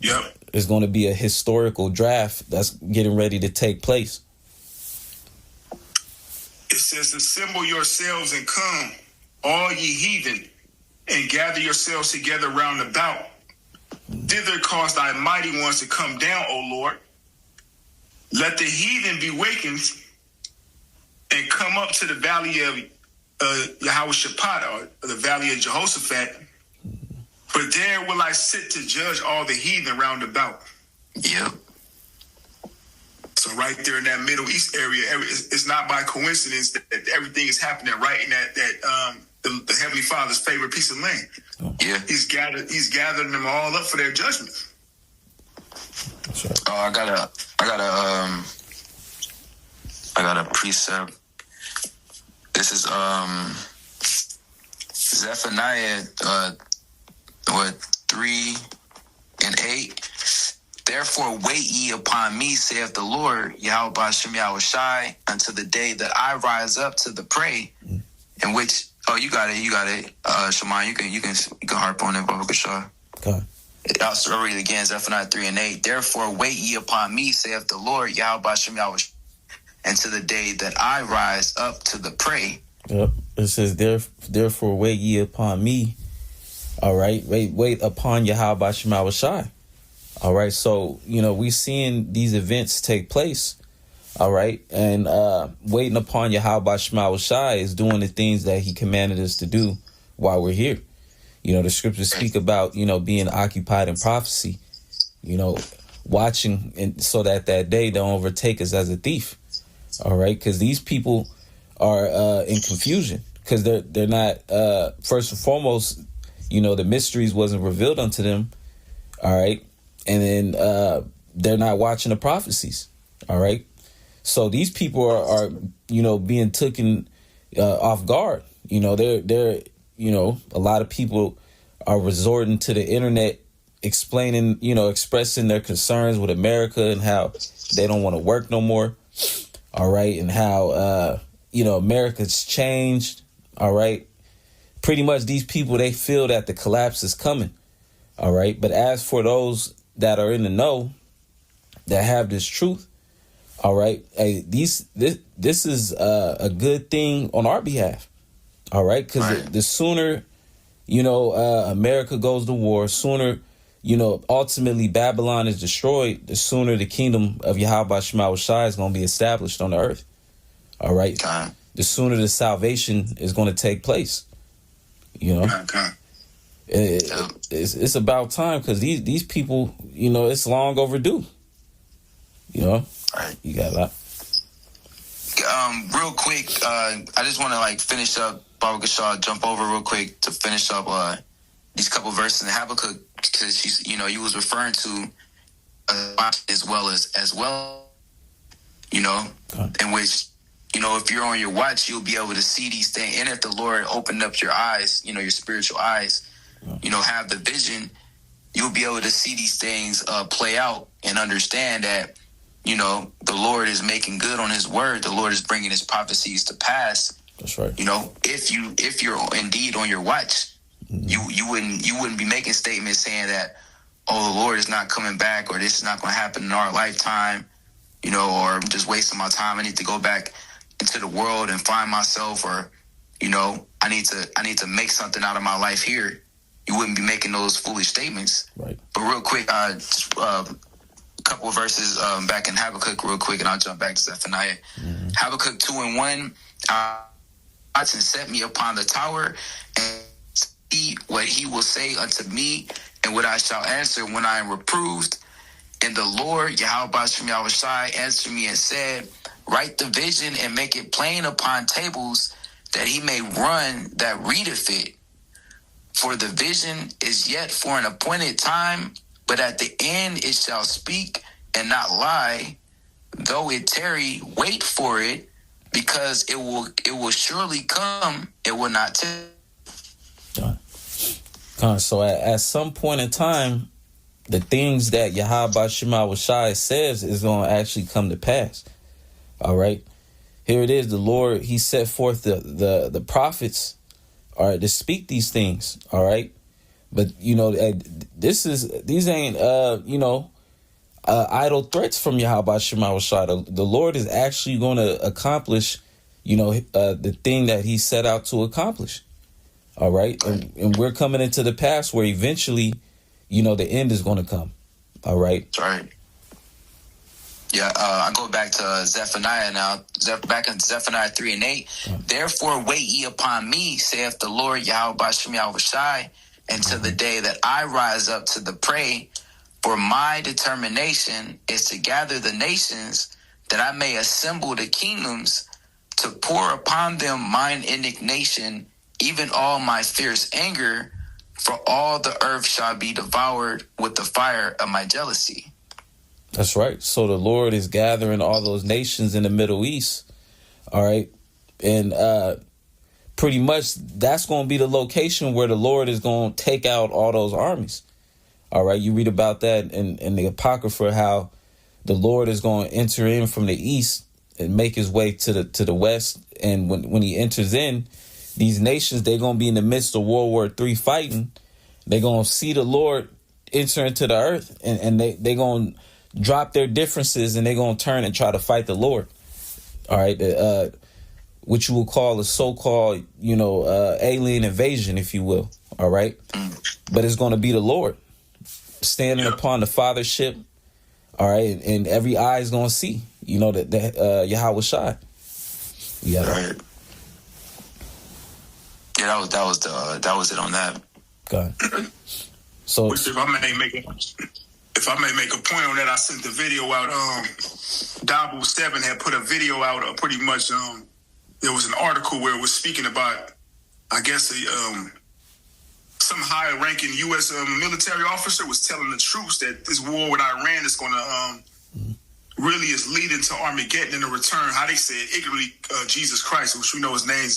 H: Yep.
L: It's going to be a historical draft that's getting ready to take place.
H: It says, assemble yourselves and come, all ye heathen, and gather yourselves together round about. Thither cause thy mighty ones to come down, O Lord. Let the heathen be wakened and come up to the valley of Yahweh-Shaphat, or the valley of Jehoshaphat. For there will I sit to judge all the heathen round about.
I: Yep.
H: So right there in that Middle East area, it's not by coincidence that everything is happening right in the Heavenly Father's favorite piece of land.
I: Yeah.
H: He's gathering them all up for their judgment.
L: That's right.
I: Oh, I got a precept. This is Zephaniah 3:8. Therefore wait ye upon me, saith the Lord, Yahweh B'Shem Yahushai, until the day that I rise up to the prey, in which you got it. Shaman, you can harp on it, Baba Kashar.
L: Okay.
I: I'll read it again, Zephaniah 3:8. Therefore wait ye upon me, saith the Lord, Yahweh B'Shem Yahushai, until the day that I rise up to the prey.
L: Yep. It says, therefore wait ye upon me. All right. Wait upon Yahweh B'Shem Yahushai. All right. So, we seeing these events take place. All right. And waiting upon Yahweh B'Shem Yahushai is doing the things that he commanded us to do while we're here. The scriptures speak about, being occupied in prophecy, watching, and so that day don't overtake us as a thief. All right. Because these people are in confusion, because they're not, first and foremost, the mysteries wasn't revealed unto them. All right. And then they're not watching the prophecies. All right. So these people are being taken off guard. They're a lot of people are resorting to the internet, explaining, expressing their concerns with America and how they don't want to work no more. All right. And how, America's changed. All right. Pretty much these people, they feel that the collapse is coming. All right. But as for those that are in the know, that have this truth, all right, hey, this is a good thing on our behalf. All right. Because the sooner, America goes to war, sooner, ultimately Babylon is destroyed, the sooner the kingdom of Yahweh B'Shem Yahushai is going to be established on the earth. All right. The sooner the salvation is going to take place. It's about time, because these people, it's long overdue. You know?
I: All right.
L: You got a lot.
I: Real quick, I just want to like finish up, Baba Gashal, jump over real quick to finish up these couple verses in Habakkuk, because she's, you know, you was referring to as well, you know, in which, you know, if you're on your watch, you'll be able to see these things. And if the Lord opened up your eyes, you know, your spiritual eyes, you know, have the vision, you'll be able to see these things play out and understand that, you know, the Lord is making good on his word. The Lord is bringing his prophecies to pass.
L: That's right.
I: You know, if you're indeed on your watch, you wouldn't be making statements saying that, oh, the Lord is not coming back, or this is not going to happen in our lifetime, you know, or I'm just wasting my time. I need to go back into the world and find myself, or, you know, I need to make something out of my life here. You wouldn't be making those foolish statements.
L: Right.
I: But real quick, couple of verses back in Habakkuk real quick, and I'll jump back to Zephaniah. Habakkuk 2:1, and set me upon the tower, and see what he will say unto me, and what I shall answer when I am reproved. And the Lord, Yahweh Bashem Yahushai, answered me and said, write the vision and make it plain upon tables, that he may run that readeth it. For the vision is yet for an appointed time, but at the end it shall speak and not lie. Though it tarry, wait for it, because it will surely come. It will not tarry.
L: So at some point in time, the things that Yahweh Shema Shai says is going to actually come to pass. All right. Here it is. The Lord, he set forth the prophets, all right, to speak these things. All right. But, you know, these ain't, you know, idle threats from Yahweh Shema Shai. The Lord is actually going to accomplish, you know, the thing that he set out to accomplish. All right. And we're coming into the past where eventually, you know, the end is going to come. All right.
I: That's right. Yeah, I go back to Zephaniah now. Back in Zephaniah 3:8. Therefore wait ye upon me, saith the Lord Yahweh Bashem Yahushai, until the day that I rise up to the prey. For my determination is to gather the nations, that I may assemble the kingdoms, to pour upon them mine indignation, even all my fierce anger, for all the earth shall be devoured with the fire of my jealousy.
L: That's right. So the Lord is gathering all those nations in the Middle East. All right. And pretty much that's going to be the location where the Lord is going to take out all those armies. All right. You read about that in the Apocrypha, how the Lord is going to enter in from the east and make his way to the west. And when he enters in, these nations, they're going to be in the midst of World War III fighting. They're going to see the Lord enter into the earth, and they're going to drop their differences, and they're going to turn and try to fight the Lord. All right. Which you will call a so-called, you know, alien invasion, if you will. All right. But it's going to be the Lord standing upon the fathership. All right. And every eye is going to see, you know, that Yahweh Shai. Yeah.
I: Right. Yeah, that was it on that.
L: God. So
H: if I may make a point on that, I sent the video out. Double 7 had put a video out. Pretty much, there was an article where it was speaking about, I guess, some high-ranking U.S. Military officer was telling the troops that this war with Iran is going to really is leading to Armageddon in the return. How they said ignorantly Jesus Christ, which we know his name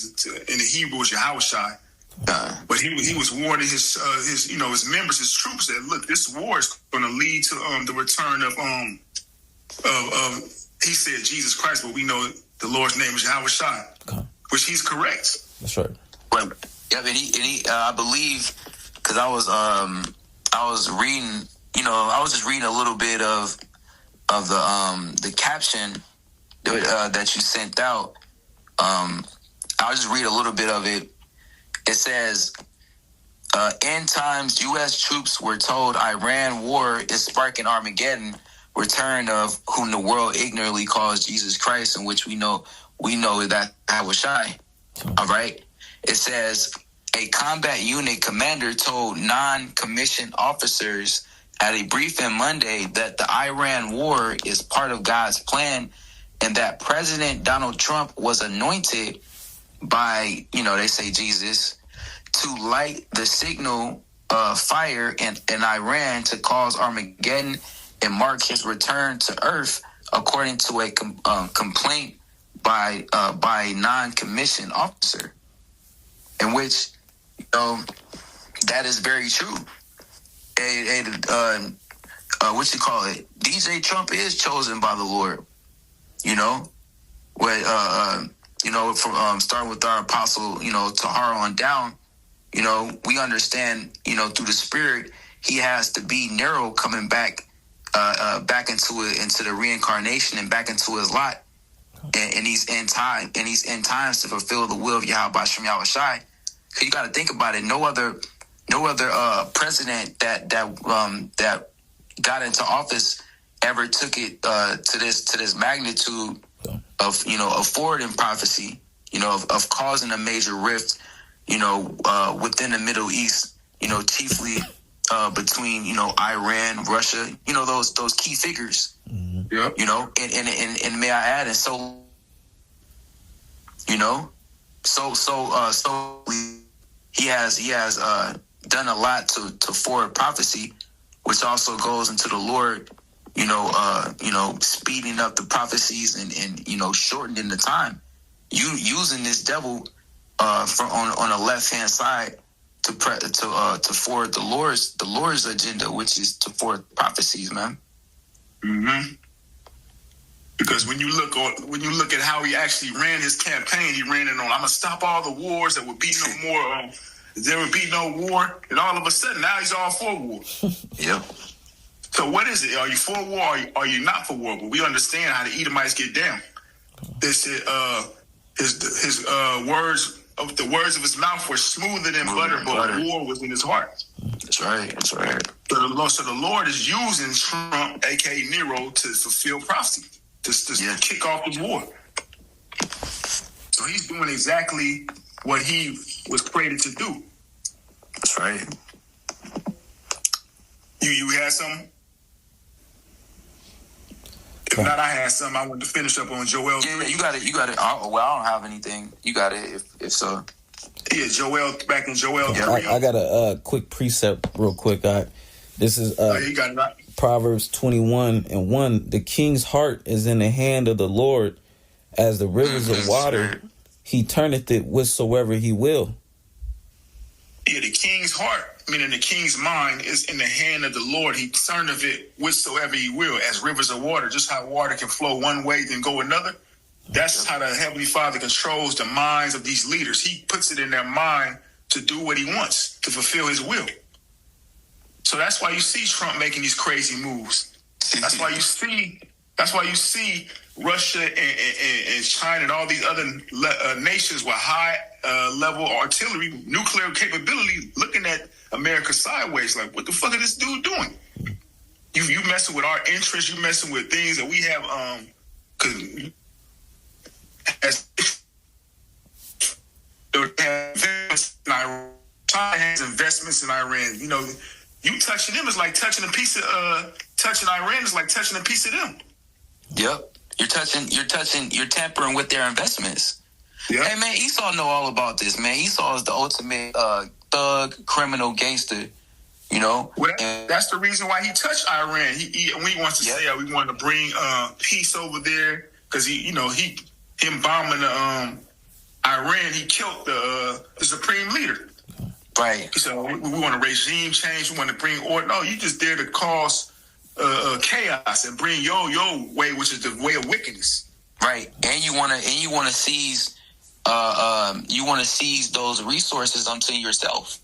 H: in the Hebrew is Yahushai. But he was warning his members, his troops, that look, this war is going to lead to the return of he said Jesus Christ, but we know the Lord's name is Yahushai, which he's correct.
L: That's right.
I: Well, yeah, and he I believe, because I was reading, you know, I was just reading a little bit of the caption that you sent out. I'll just read a little bit of it. It says, end times, U.S. troops were told Iran war is sparking Armageddon, return of whom the world ignorantly calls Jesus Christ, in which we know that Yahushai. All right. It says, a combat unit commander told non-commissioned officers at a briefing Monday that the Iran war is part of God's plan and that President Donald Trump was anointed by, they say Jesus, to light the signal fire in Iran to cause Armageddon and mark his return to Earth, according to a complaint by a non-commissioned officer, in which that is very true. What you call it? DJ Trump is chosen by the Lord. From starting with our apostle, Tahara on down. We understand, through the Spirit, he has to be Nero coming back into the reincarnation and back into his lot in these end times to fulfill the will of Yahweh Bashem Yahweh Shai. Cause you got to think about it. No other president that got into office ever took it to this magnitude of forwarding prophecy, of causing a major rift, within the Middle East, chiefly between Iran, Russia, those key figures. Mm-hmm. Yeah. And may I add, and so he has done a lot to forward prophecy, which also goes into the Lord, speeding up the prophecies and shortening the time. You using this devil on the left hand side to forward the Lord's agenda, which is to forward prophecies, man.
H: Mm-hmm. Because when you look at how he actually ran his campaign, he ran it on, I'm gonna stop all the wars. There would be no more. There would be no war, and all of a sudden now he's all for war.
I: Yep.
H: So what is it? Are you for war? Or are you not for war? But we understand how the Edomites get down. They said his words. The words of his mouth were smoother than butter, but war was in his heart.
I: That's right.
H: So the Lord is using Trump, aka Nero, to fulfill prophecy, to kick off the war. So he's doing exactly what he was created to do.
I: That's right.
H: You had something? If not, I had something. I wanted to finish up on Joel.
I: Yeah, you got it. I don't have anything. You got it, if so.
H: Yeah, Joel, back in Joel 3.
L: I got a quick precept real quick. This is
H: you got it right.
L: Proverbs 21:1. The king's heart is in the hand of the Lord, as the rivers of water. He turneth it whithersoever he will.
H: Yeah, the king's heart, meaning the king's mind, is in the hand of the Lord. He turneth it whithersoever he will, as rivers of water. Just how water can flow one way, then go another. That's how the Heavenly Father controls the minds of these leaders. He puts it in their mind to do what he wants, to fulfill his will. So that's why you see Trump making these crazy moves. That's why you see Russia and China and all these other nations with high level artillery, nuclear capability, looking at America sideways, like, what the fuck is this dude doing? You messing with our interests, you messing with things that we have, China has investments in Iran. You touching them is like touching a piece of touching Iran is like touching a piece of them.
I: Yep. You're tampering with their investments.
H: Yep.
I: Hey man, Esau know all about this, man. Esau is the ultimate thug, criminal, gangster.
H: Well, that's the reason why he touched Iran. He wants to say we want to bring peace over there, because him bombing Iran, he killed the supreme leader.
I: Right.
H: So we want a regime change. We want to bring order. No, you just there to cause chaos and bring your way, which is the way of wickedness.
I: Right. And you want to seize those resources unto yourself.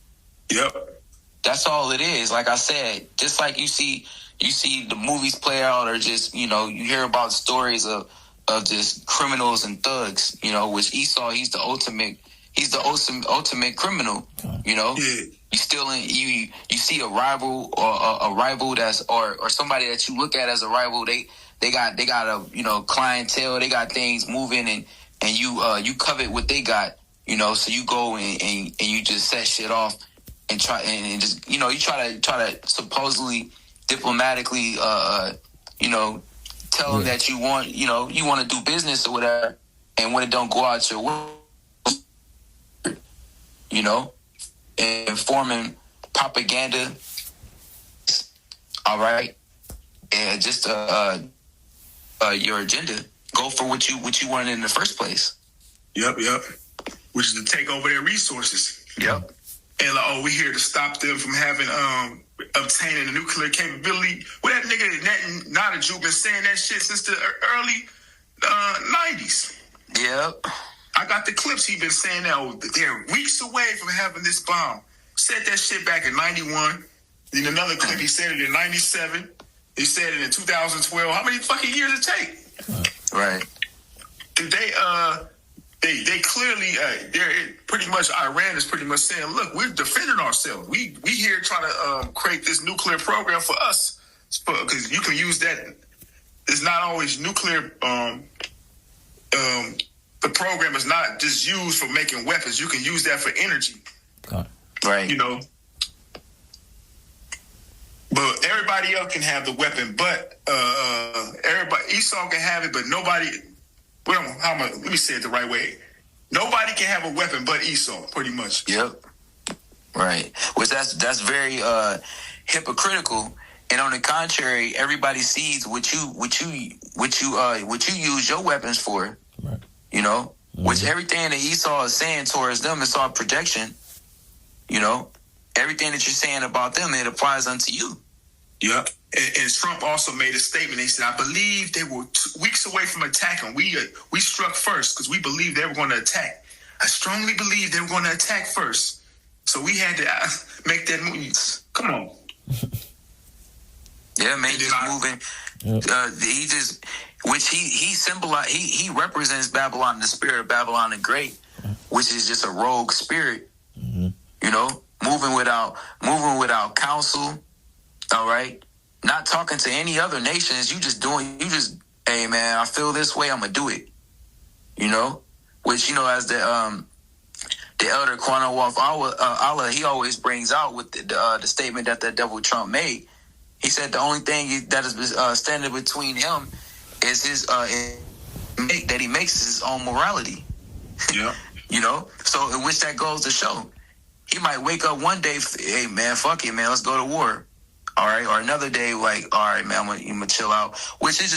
H: Yep.
I: That's all it is. Like I said, just like you see the movies play out, or just you hear about stories of just criminals and thugs. Which Esau, he's the ultimate criminal.
H: Yeah.
I: You stealing. You see a rival or a rival or somebody that you look at as a rival. They got a clientele. They got things moving, and you covet what they got. So you go and you just set shit off and try and just you try to supposedly diplomatically, tell them that you want to do business or whatever, and when it don't go out your way, and forming propaganda, all right, and just your agenda. Go for what you wanted in the first place.
H: Yep. Which is to take over their resources.
I: Yep.
H: And we're here to stop them from having obtaining the nuclear capability. Well, that nigga Netanyahu been saying that shit since the early 90s.
I: Yep.
H: I got the clips. He been saying that they're weeks away from having this bomb. Said that shit back in 91. Then another clip, he said it in 97. He said it in 2012. How many fucking years it take?
I: Right.
H: They clearly, they're pretty much, Iran is pretty much saying, look, we're defending ourselves. We here trying to create this nuclear program for us, because you can use that. It's not always nuclear. The program is not just used for making weapons. You can use that for energy.
I: Right.
H: But everybody else can have the weapon, but Esau can have it, but nobody. Let me say it the right way. Nobody can have a weapon but Esau, pretty much.
I: Yep. Right. Which that's very hypocritical. And on the contrary, everybody sees what you use your weapons for. Right. Which everything that Esau is saying towards them is all projection. Everything that you're saying about them, it applies unto you.
H: Yep. And Trump also made a statement. He said, I believe they were weeks away from attacking. We struck first because we believed they were going to attack. I strongly believe they were going to attack first. So we had to make that move. Come on.
I: Yeah, man, just moving. He just, which he symbolized, he represents Babylon, the spirit of Babylon the Great, which is just a rogue spirit. Moving without counsel. All right. Not talking to any other nations. Hey man, I feel this way, I'm gonna do it. Which, as the elder Kwanawaf Allah, he always brings out with the statement that the devil Trump made. He said the only thing that is standing between him is his that he makes is his own morality.
H: Yeah.
I: So in which that goes to show. He might wake up one day, hey man, fuck it, man, let's go to war. All right, or another day, like, all right, man, I'm gonna chill out. Which it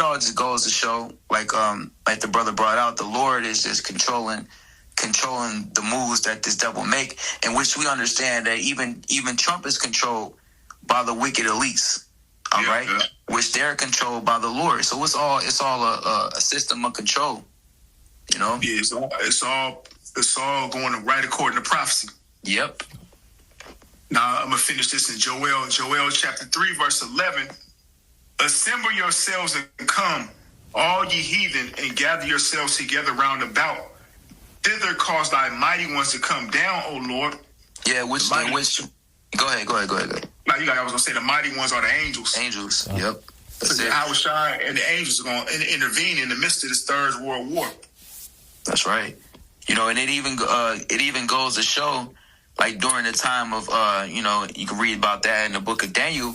I: all just goes to show, like the brother brought out, the Lord is just controlling the moves that this devil make, in which we understand that even Trump is controlled by the wicked elites. All right, which they're controlled by the Lord. So it's all a system of control.
H: Yeah, it's all going right according to prophecy.
I: Yep.
H: Now, I'm going to finish this in Joel chapter 3, verse 11. Assemble yourselves and come, all ye heathen, and gather yourselves together round about. Thither cause thy mighty ones to come down, O Lord.
I: Yeah, which go ahead.
H: Now, I was going to say the mighty ones are the angels.
I: Angels, yep.
H: So Yahushua and the angels are going to intervene in the midst of this Third World War.
I: That's right. And it even goes to show, like during the time of, you can read about that in the book of Daniel,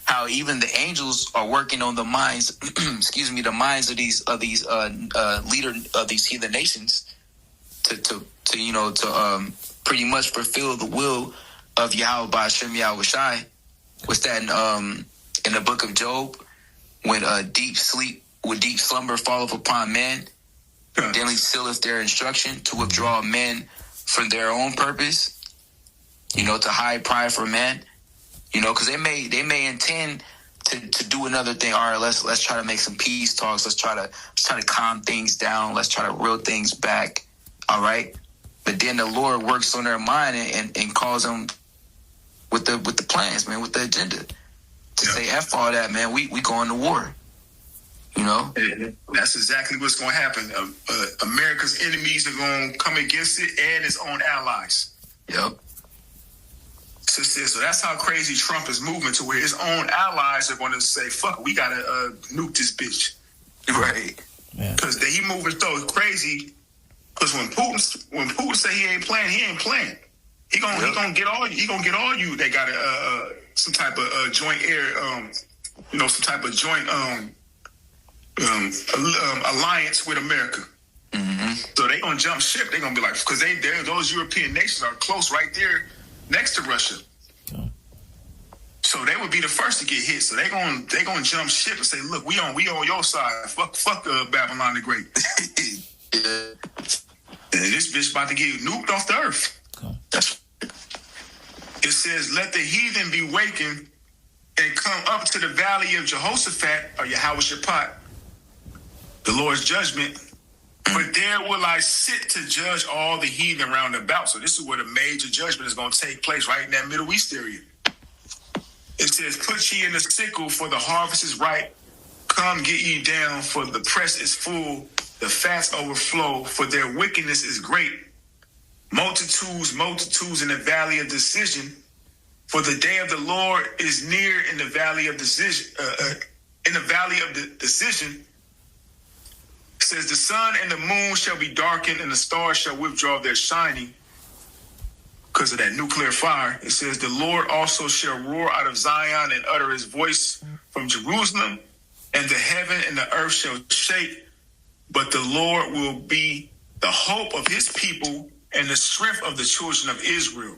I: how even the angels are working on the minds, the minds of these leader of these heathen nations to pretty much fulfill the will of Yahweh Ba'ashem Yahushai. What's that in the book of Job, when deep slumber falleth upon men, then he sealeth their instruction to withdraw men from their own purpose. To hide pride for men, because they may intend to do another thing. All right, let's try to make some peace talks. Let's try to calm things down. Let's try to reel things back. All right, but then the Lord works on their mind and calls them with the plans, man, with the agenda to say F all that, man. We going to war.
H: That's exactly what's going to happen. America's enemies are going to come against it and its own allies.
I: Yep.
H: So that's how crazy Trump is moving, to where his own allies are going to say, fuck, we got to nuke this bitch.
I: Right.
H: Because he moving so crazy. Because when Putin say he ain't playing, he ain't playing. He gonna get all you that got some type of joint air, some type of joint alliance with America. Mm-hmm. So they gonna jump ship. They gonna be like, because those European nations are close right there next to Russia. Okay. So they would be the first to get hit. So they gonna jump ship and say, look, we on your side. Fuck Babylon the Great. Yeah. This bitch about to get nuked off the earth. Okay. It says, let the heathen be wakened and come up to the valley of Jehoshaphat, or Yehoshaphat, the Lord's judgment. But there will I sit to judge all the heathen round about. So this is where the major judgment is going to take place, right in that Middle East area. It says, put ye in the sickle, for the harvest is ripe. Come get ye down, for the press is full. The fats overflow, for their wickedness is great. Multitudes in the valley of decision. For the day of the Lord is near in the valley of decision. It says, the sun and the moon shall be darkened, and the stars shall withdraw their shining because of that nuclear fire. It says, the Lord also shall roar out of Zion and utter his voice from Jerusalem, and the heaven and the earth shall shake. But the Lord will be the hope of his people and the strength of the children of Israel.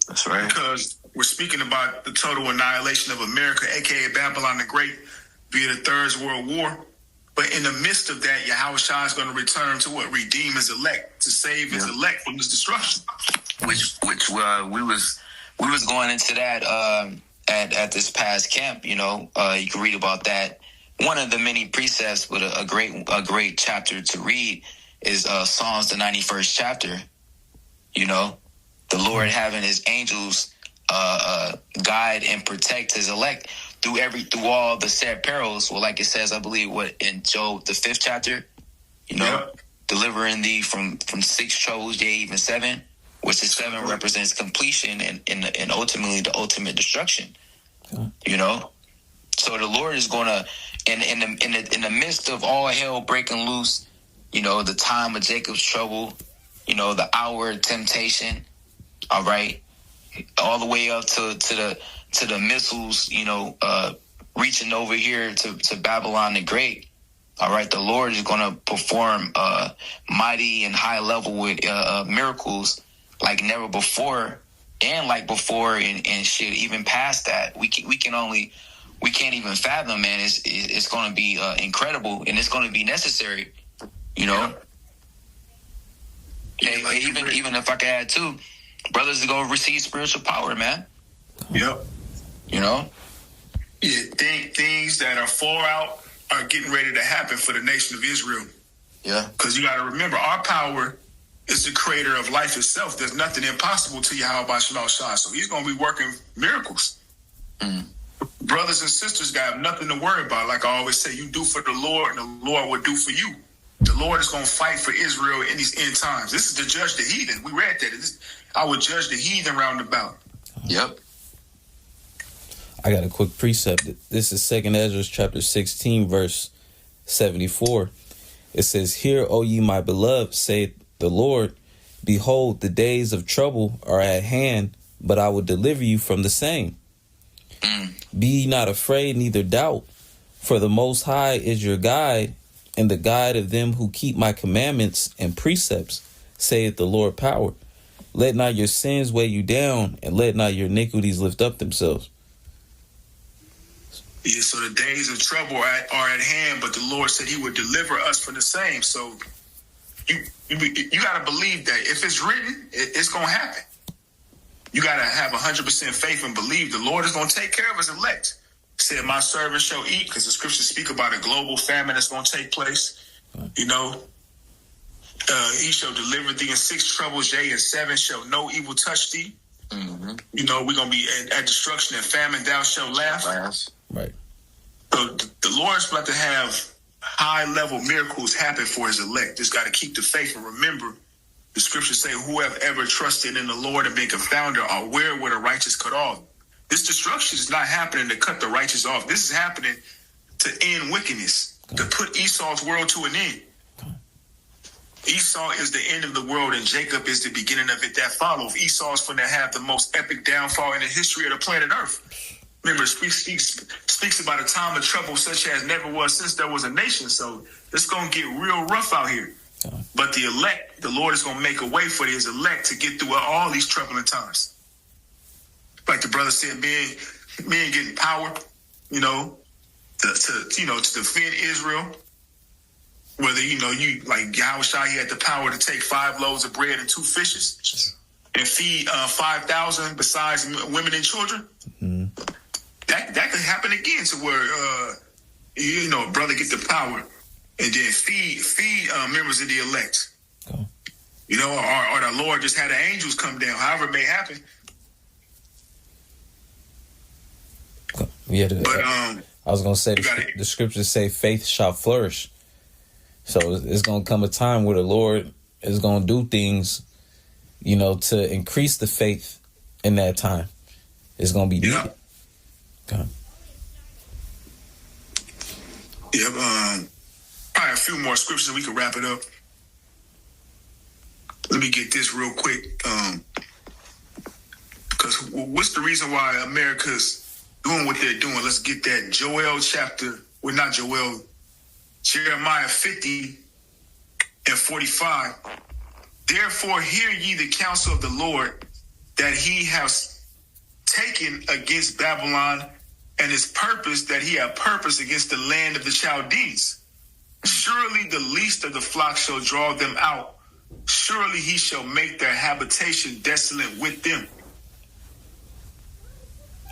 H: That's right. Because we're speaking about the total annihilation of America, a.k.a. Babylon the Great, via the Third World War. But in the midst of that, Yahushua is going to return to what? Redeem his elect, to save his elect from this destruction.
I: Which we was going into that at this past camp. You can read about that. One of the many precepts, but a great chapter to read is Psalms, the 91st chapter. The Lord having his angels guide and protect his elect through all the sad perils. Well, like it says, I believe, in Job, the 5th chapter, delivering thee from 6 troubles, yea, even 7, which the 7 represents completion and ultimately the ultimate destruction. So the Lord is going to, in the midst of all hell breaking loose, the time of Jacob's trouble, the hour of temptation, all right, all the way up to the missiles, reaching over here to Babylon the Great. All right, the Lord is going to perform mighty and high level with miracles like never before, and like before, and shit even past that. We can't even fathom, man. It's going to be incredible, and it's going to be necessary. Even if I could add too, brothers are going to receive spiritual power, man.
H: Yep. Things that are far out are getting ready to happen for the nation of Israel.
I: Yeah.
H: Because you got to remember, our power is the creator of life itself. There's nothing impossible to Yahweh Shalom Shah. So he's going to be working miracles. Mm. Brothers and sisters got nothing to worry about. Like I always say, you do for the Lord, and the Lord will do for you. The Lord is going to fight for Israel in these end times. This is to judge the heathen. We read that. I will judge the heathen round about.
I: Yep.
L: I got a quick precept. This is 2nd Ezra chapter 16, verse 74. It says, hear, O ye my beloved, saith the Lord, behold, the days of trouble are at hand, but I will deliver you from the same. Be ye not afraid, neither doubt, for the Most High is your guide, and the guide of them who keep my commandments and precepts, saith the Lord power. Let not your sins weigh you down, and let not your iniquities lift up themselves.
H: Yeah, so the days of trouble are at hand, but the Lord said he would deliver us from the same. So you got to believe that. If it's written, it's going to happen. You got to have 100% faith and believe the Lord is going to take care of his elect. He said, my servants shall eat, because the scriptures speak about a global famine that's going to take place. He shall deliver thee in 6 troubles, yea, and 7 shall no evil touch thee. Mm-hmm. We're going to be at destruction and famine, thou shalt laugh.
L: Right.
H: So the Lord's about to have high-level miracles happen for his elect. Just got to keep the faith and remember the scriptures say, who have ever trusted in the Lord and been confounded are where the righteous cut off. This destruction is not happening to cut the righteous off. This is happening to end wickedness, to put Esau's world to an end. Esau is the end of the world and Jacob is the beginning of it that follows. Esau is going to have the most epic downfall in the history of the planet Earth. Remember, speaks about a time of trouble such as never was since there was a nation. So it's going to get real rough out here. But the elect, the Lord is going to make a way for his elect to get through all these troubling times. Like the brother said, men getting power, to defend Israel. Whether, you like Yahushua, he had the power to take 5 loaves of bread and 2 fishes and feed 5,000 besides women and children. Mm-hmm. That could happen again to where, a brother get the power and then feed members of the elect. Oh. Or the Lord just had the angels come down, however it may happen.
L: Yeah, I was going to say, the scriptures say faith shall flourish. So it's going to come a time where the Lord is going to do things, to increase the faith in that time. It's going to be needed. Okay.
H: Yeah, probably a few more scriptures and we can wrap it up. Let me get this real quick. Because what's the reason why America's doing what they're doing? Let's get that. Jeremiah 50:45. Therefore hear ye the counsel of the Lord, that he has taken against Babylon, and his purpose that he hath purpose against the land of the Chaldees. Surely the least of the flock shall draw them out. Surely he shall make their habitation desolate with them.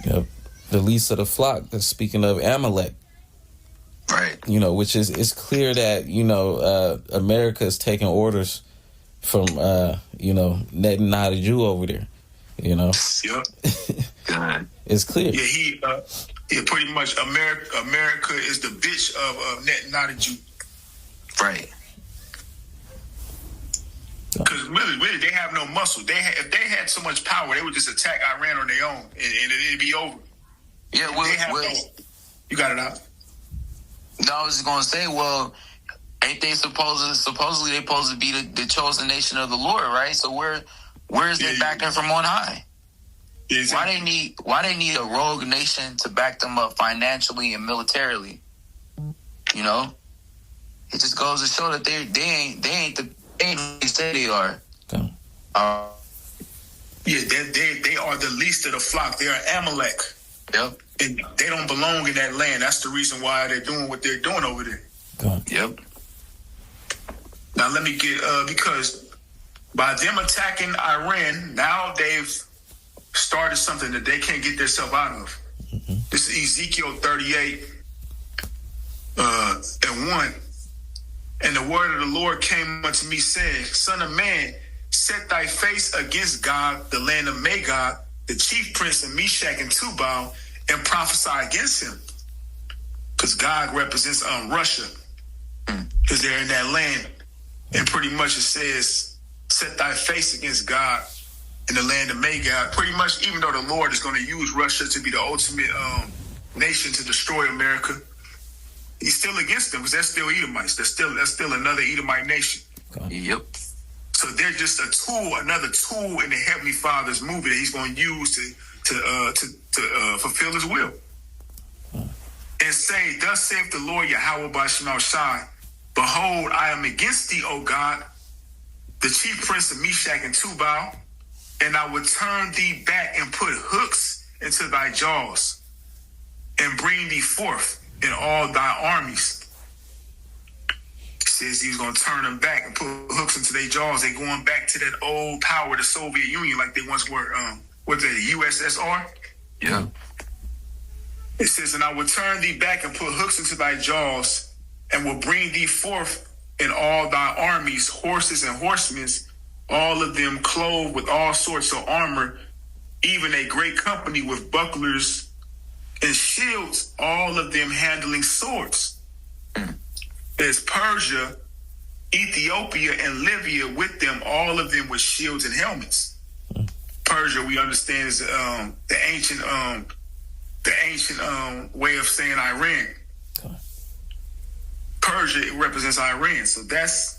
L: Yep. The least of the flock. That's speaking of Amalek.
H: Right.
L: Which is, it's clear that, America is taking orders from, Netanyahu over there, Yep. It's clear.
H: Yeah, pretty much America is the bitch of Netanyahu. Right. Because really, they have no muscle. If they had so much power, they would just attack Iran on their own, and it'd be over.
I: Yeah,
H: you got it out.
I: No, I was just gonna say, ain't they supposedly they supposed to be the chosen nation of the Lord, right? So where's their backing from on high? Exactly. Why they need a rogue nation to back them up financially and militarily? It just goes to show that they ain't who they say they are.
L: Okay.
H: They are the least of the flock. They are Amalek.
I: Yep.
H: And they don't belong in that land. That's the reason why they're doing what they're doing over there.
L: Okay.
I: Yep.
H: Now let me get because by them attacking Iran, now they've started something that they can't get themselves out of. Mm-hmm. This is Ezekiel 38:1. And the word of the Lord came unto me, saying, Son of man, set thy face against Gog, the land of Magog, the chief prince of Meshach and Tubal, and prophesy against him. Because Gog represents Russia. Because they're in that land. And pretty much it says, set thy face against God in the land of Magog. Pretty much, even though the Lord is going to use Russia to be the ultimate nation to destroy America, he's still against them because they're still Edomites. That's still another Edomite nation.
L: Okay.
I: Yep.
H: So they're just a tool, another tool in the Heavenly Father's movie that he's going to use to fulfill his will. And say, thus saith the Lord Yahweh Bashmal Shai, behold, I am against thee, O God, the chief prince of Meshach and Tubal, and I will turn thee back and put hooks into thy jaws, and bring thee forth in all thy armies. He says he's going to turn them back and put hooks into their jaws. They're going back to that old power, the Soviet Union, like they once were, what's it, the USSR?
I: Yeah.
H: It says, and I will turn thee back and put hooks into thy jaws, and will bring thee forth in all thy armies, horses and horsemen, all of them clothed with all sorts of armor, even a great company with bucklers and shields, all of them handling swords. There's Persia, Ethiopia, and Libya with them, all of them with shields and helmets. Persia, we understand, is the ancient way of saying Iran. Persia, it represents Iran. So that's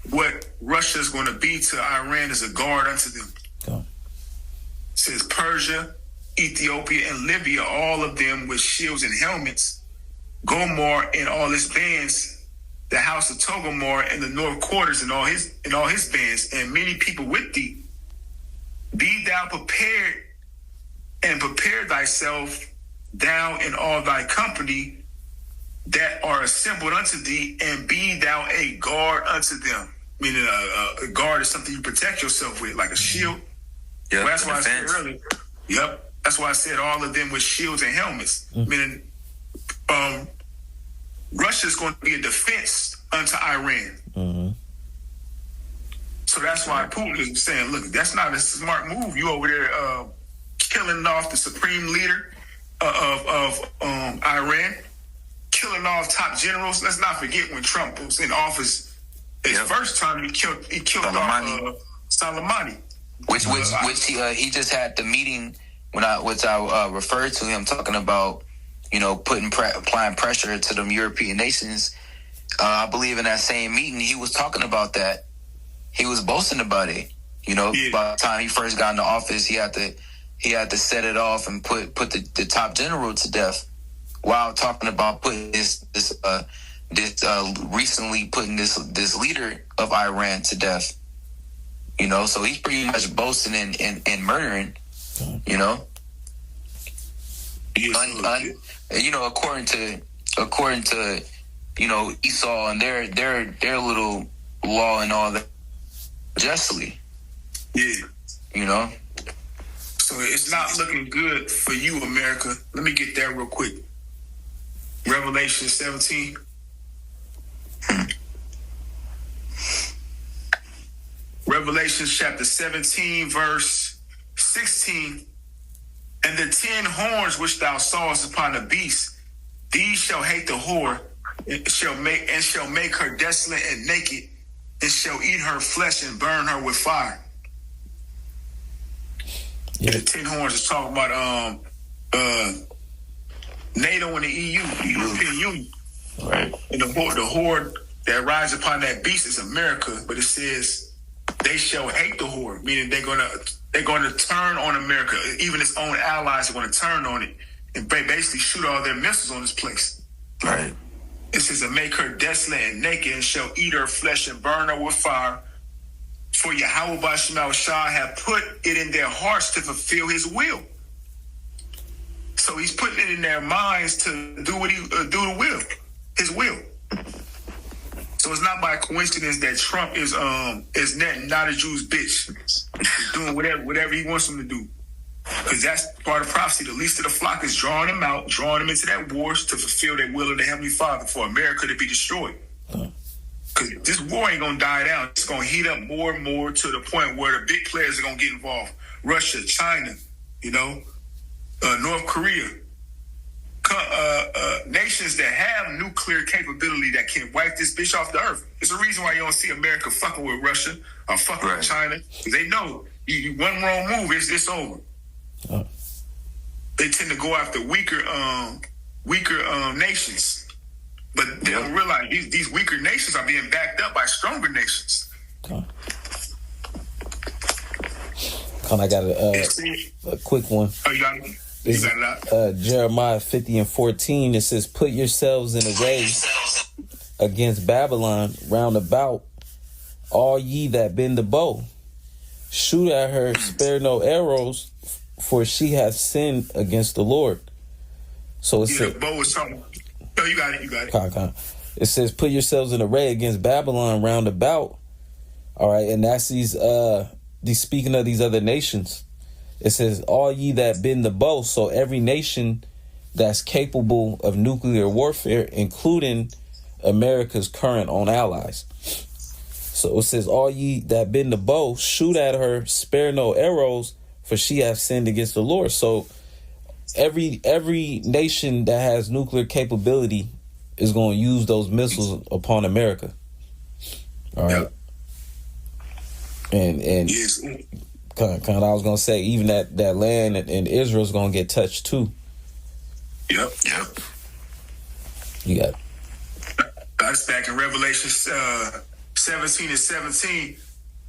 H: what Russia is going to be to Iran is a guard unto them.
L: Okay.
H: It says Persia, Ethiopia, and Libya, all of them with shields and helmets. Gomor and all his bands, the house of Togomor and the north quarters and all his bands, and many people with thee. Be thou prepared and prepare thyself, thou and all thy company that are assembled unto thee, and be thou a guard unto them. Meaning a guard is something you protect yourself with, like a shield.
I: Yep,
H: Well, that's why I said earlier. Yep. That's why I said all of them with shields and helmets. Meaning Russia is going to be a defense unto Iran.
L: Mm-hmm.
H: So that's why Putin is saying, look, that's not a smart move. You over there killing off the supreme leader of Iran, killing off top generals. Let's not forget when Trump was in office, his first time he killed off Soleimani.
I: Which he just had the meeting which I referred to him talking about, applying pressure to them European nations. I believe in that same meeting he was talking about that. He was boasting about it. By the time he first got into office, he had to set it off and put the top general to death, while talking about putting recently putting this leader of Iran to death. So he's pretty much boasting and murdering. According to Esau and their little law and all that, justly.
H: Yeah. So it's not looking good for you, America. Let me get that real quick. Revelation 17. Revelation chapter 17, verse 16. And the 10 horns which thou sawest upon the beast, these shall hate the whore, and shall make her desolate and naked, and shall eat her flesh and burn her with fire. Yeah. The 10 horns is talking about NATO and the EU, the European Union.
I: Right.
H: And the horde that rides upon that beast is America, but it says they shall hate the horde, meaning they're gonna turn on America. Even its own allies are gonna turn on it and basically shoot all their missiles on this place.
I: Right.
H: It says, and make her desolate and naked, and shall eat her flesh and burn her with fire. For Yahweh Bashim Shah have put it in their hearts to fulfill his will. So he's putting it in their minds to do what his will. So it's not by coincidence that Trump is not a Jew's bitch. He's doing whatever he wants them to do. Because that's part of prophecy. The least of the flock is drawing them out, drawing them into that wars to fulfill their will of the Heavenly Father for America to be destroyed. Because this war ain't going to die down. It's going to heat up more and more to the point where the big players are going to get involved. Russia, China, North Korea. Nations that have nuclear capability that can wipe this bitch off the earth. It's the reason why you don't see America fucking with Russia or fucking with China. Because they know you one wrong move, it's over. They tend to go after weaker nations. But they don't realize these weaker nations are being backed up by stronger nations.
L: I got a quick one.
H: Oh, you got it?
L: Jeremiah 50:14. It says, "Put yourselves in array against Babylon round about, all ye that bend the bow. Shoot at her, spare no arrows, for she hath sinned against the Lord." So it says,
H: bow is something. No, you got it.
L: It says, "Put yourselves in array against Babylon round about." All right, and that's these speaking of these other nations. It says, "All ye that bend the bow." So every nation that's capable of nuclear warfare, including America's current own allies. So it says, "All ye that bend the bow, shoot at her, spare no arrows, for she hath sinned against the Lord." So every nation that has nuclear capability is going to use those missiles upon America. All right. And
H: yes.
L: Kind of, I was going to say, even that land in Israel is going to get touched too.
H: Yep.
L: You got it.
H: That's back in Revelation 17 and 17,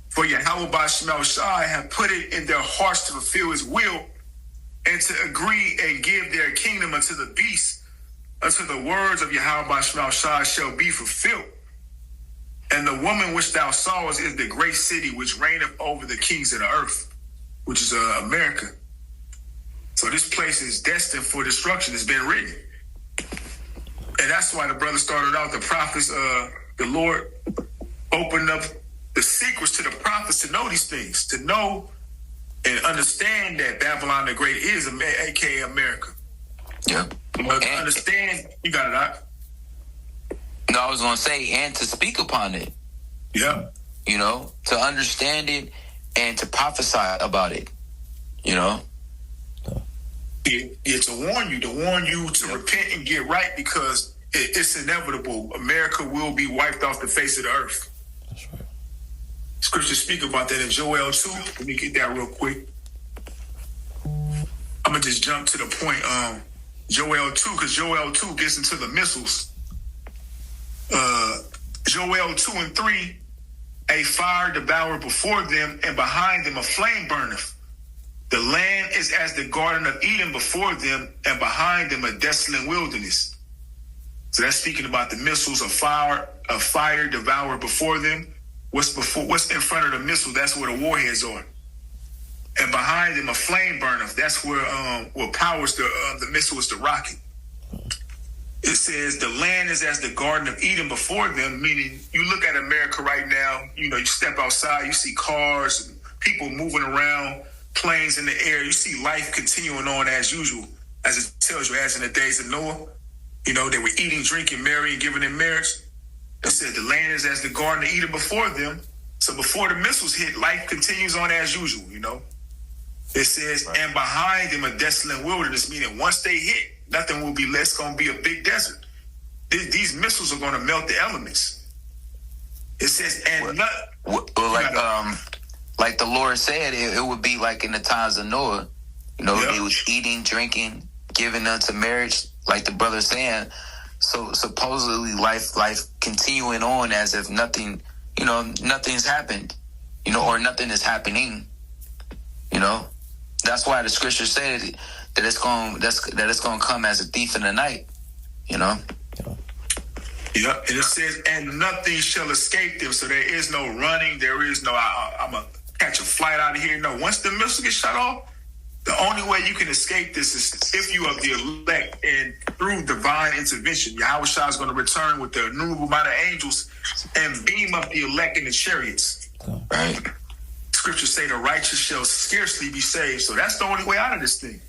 H: for Yahweh Bashmel Shai have put it in their hearts to fulfill his will and to agree and give their kingdom unto the beast, until the words of Yahweh Bashmel Shai shall be fulfilled. And the woman which thou sawest is the great city which reigneth over the kings of the earth, which is America. So this place is destined for destruction. It's been written. And that's why the brother started out, the prophets, the Lord opened up the secrets to the prophets to know these things, to know and understand that Babylon the Great is, a.k.a. America.
I: Yeah.
H: But to understand, you got it out.
I: No, I was going to say, and to speak upon it.
H: Yeah.
I: You know, to understand it and to prophesy about it. You know?
H: Yeah, to warn you to repent and get right, because it's inevitable. America will be wiped off the face of the earth.
L: That's right.
H: Scriptures speak about that in Joel 2. Let me get that real quick. I'm going to just jump to the point. Joel 2, because Joel 2 gets into the missiles. Joel 2 and 3, a fire devoured before them, and behind them a flame burneth. The land is as the Garden of Eden before them, and behind them a desolate wilderness. So that's speaking about the missiles of fire devoured before them. What's in front of the missile? That's where the warheads are. And behind them a flame burneth. That's where what powers the missile is the rocket. It says the land is as the Garden of Eden before them, meaning you look at America right now, you know, you step outside, you see cars, and people moving around, planes in the air. You see life continuing on as usual, as it tells you, as in the days of Noah. You know, they were eating, drinking, marrying, giving in marriage. It said the land is as the Garden of Eden before them. So before the missiles hit, life continues on as usual, you know. It says, right. And behind them a desolate wilderness, meaning once they hit, nothing will be less, going to be a big desert. These missiles are going to melt the elements. It says, and
I: like the Lord said, it would be like in the times of Noah. You know, They was eating, drinking, giving unto marriage, like the brother saying. So supposedly life continuing on as if nothing, you know, nothing's happened, you know, or nothing is happening. You know, that's why the scripture said that it's going to come as a thief in the night. You know.
H: Yeah, and it says, and nothing shall escape them. So there is no running. There is no, I'm going to catch a flight out of here. No, once the missile gets shut off, the only way you can escape this is if you are the elect, and through divine intervention, Yahweh Shai is going to return with the innumerable amount of angels and beam up the elect in the chariots.
I: Right.
H: Scriptures say the righteous shall scarcely be saved. So that's the only way out of this thing.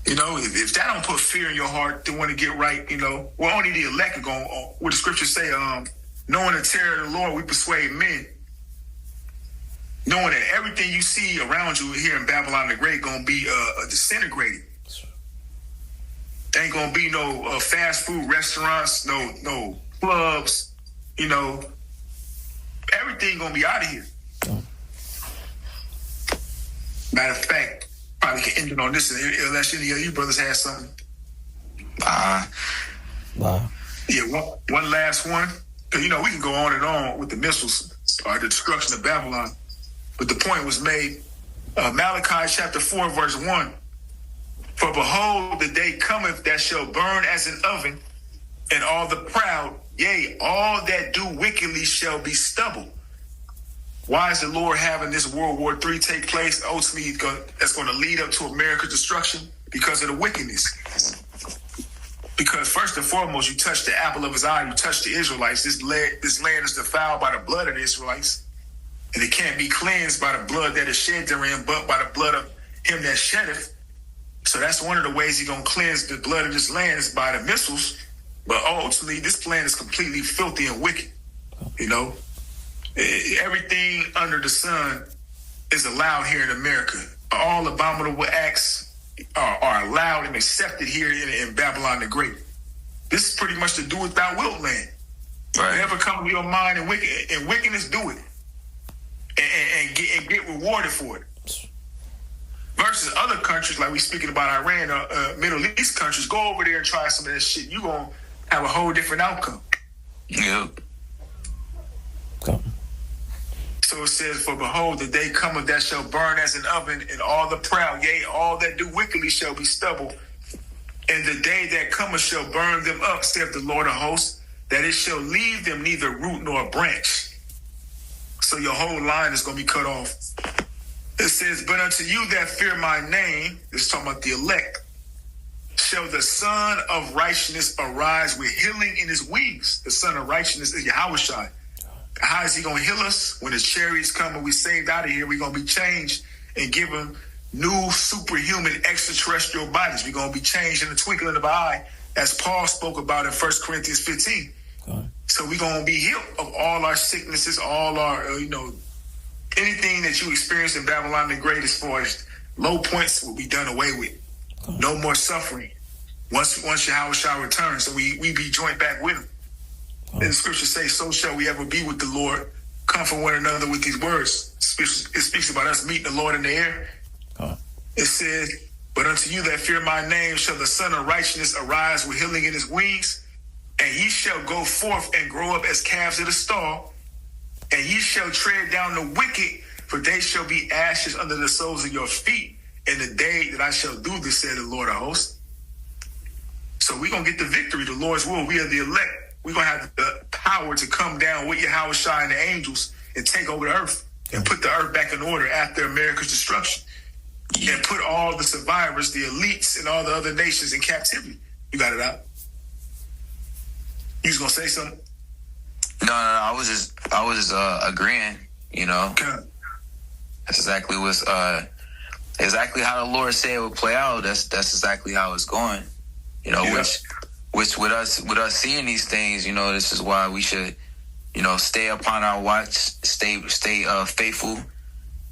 H: You know, if that don't put fear in your heart to want to get right, you know, well, only the elect are going, what the scriptures say, knowing the terror of the Lord, we persuade men. Knowing that everything you see around you here in Babylon the Great going to be disintegrated. There ain't going to be no fast food restaurants, no clubs, you know. Everything going to be out of here. Matter of fact, probably can end it on this unless any of you brothers had something. Yeah, one last one. You know, we can go on and on with the missiles or the destruction of Babylon. But the point was made. Malachi chapter 4, verse 1. For behold, the day cometh that shall burn as an oven, and all the proud, yea, all that do wickedly shall be stubble. Why is the Lord having this World War III take place? Ultimately, that's going to lead up to America's destruction because of the wickedness. Because first and foremost, you touch the apple of his eye, you touch the Israelites. This land is defiled by the blood of the Israelites. And it can't be cleansed by the blood that is shed therein, but by the blood of him that sheddeth. So that's one of the ways he's going to cleanse the blood of this land is by the missiles. But ultimately, this land is completely filthy and wicked. You know, everything under the sun is allowed here in America. All abominable acts are allowed and accepted here in Babylon the Great. This is pretty much the do it thou wilt land. Right. Whatever comes to your mind and wickedness, do it. And get rewarded for it. Versus other countries, like we speaking about Iran, Middle East countries, go over there and try some of that shit. You're going to have a whole different outcome.
I: Yeah.
H: So it says, for behold, the day cometh that shall burn as an oven, and all the proud, yea, all that do wickedly shall be stubble. And the day that cometh shall burn them up, saith the Lord of hosts, that it shall leave them neither root nor branch. So your whole line is going to be cut off. It says, but unto you that fear my name, this is talking about the elect, shall the Son of Righteousness arise with healing in his wings. The Son of Righteousness is Yahushua. How is he going to heal us? When his chariots come and we saved out of here, we're going to be changed and given new superhuman extraterrestrial bodies. We're going to be changed in the twinkling of an eye, as Paul spoke about in 1 Corinthians 15. So we're going to be healed of all our sicknesses, all our, anything that you experience in Babylon the Great as far as low points will be done away with. No more suffering. Once Yahushua returns, so we be joined back with him. And the scriptures say, so shall we ever be with the Lord. Comfort one another with these words. It speaks about us meeting the Lord in the air. It says, but unto you that fear my name shall the Son of Righteousness arise with healing in his wings, and ye shall go forth and grow up as calves of the stall, and ye shall tread down the wicked, for they shall be ashes under the soles of your feet in the day that I shall do this, said the Lord of hosts. So we're going to get the victory, the Lord's will. We are the elect. We're going to have the power to come down with Yahushua and the angels and take over the earth and put the earth back in order after America's destruction. And put all the survivors, the elites, and all the other nations in captivity. You got it out. You was going to say something?
I: No, I was just agreeing,
H: Okay.
I: That's exactly exactly how the Lord said it would play out. That's exactly how it's going. Which with us seeing these things, this is why we should, stay upon our watch, stay faithful,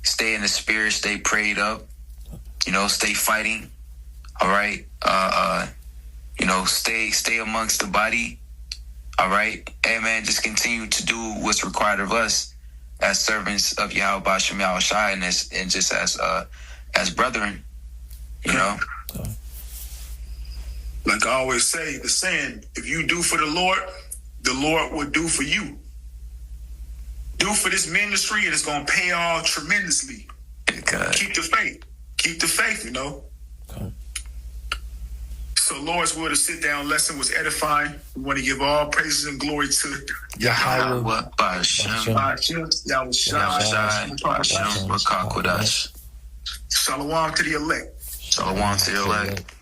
I: stay in the spirit, stay prayed up, stay fighting. All right. Stay amongst the body. All right. Amen. Just continue to do what's required of us as servants of Yahweh Bashem Yahushai and just as brethren,
H: Like I always say, the saying, if you do for the Lord will do for you. Do for this ministry, and it's going to pay off tremendously. Keep the faith. Keep the faith, So Lord's will, the sit-down lesson was edifying. We want to give all praises and glory to Yahweh Bashem Yahushai. Shalom to the elect.
I: Shalom to the elect.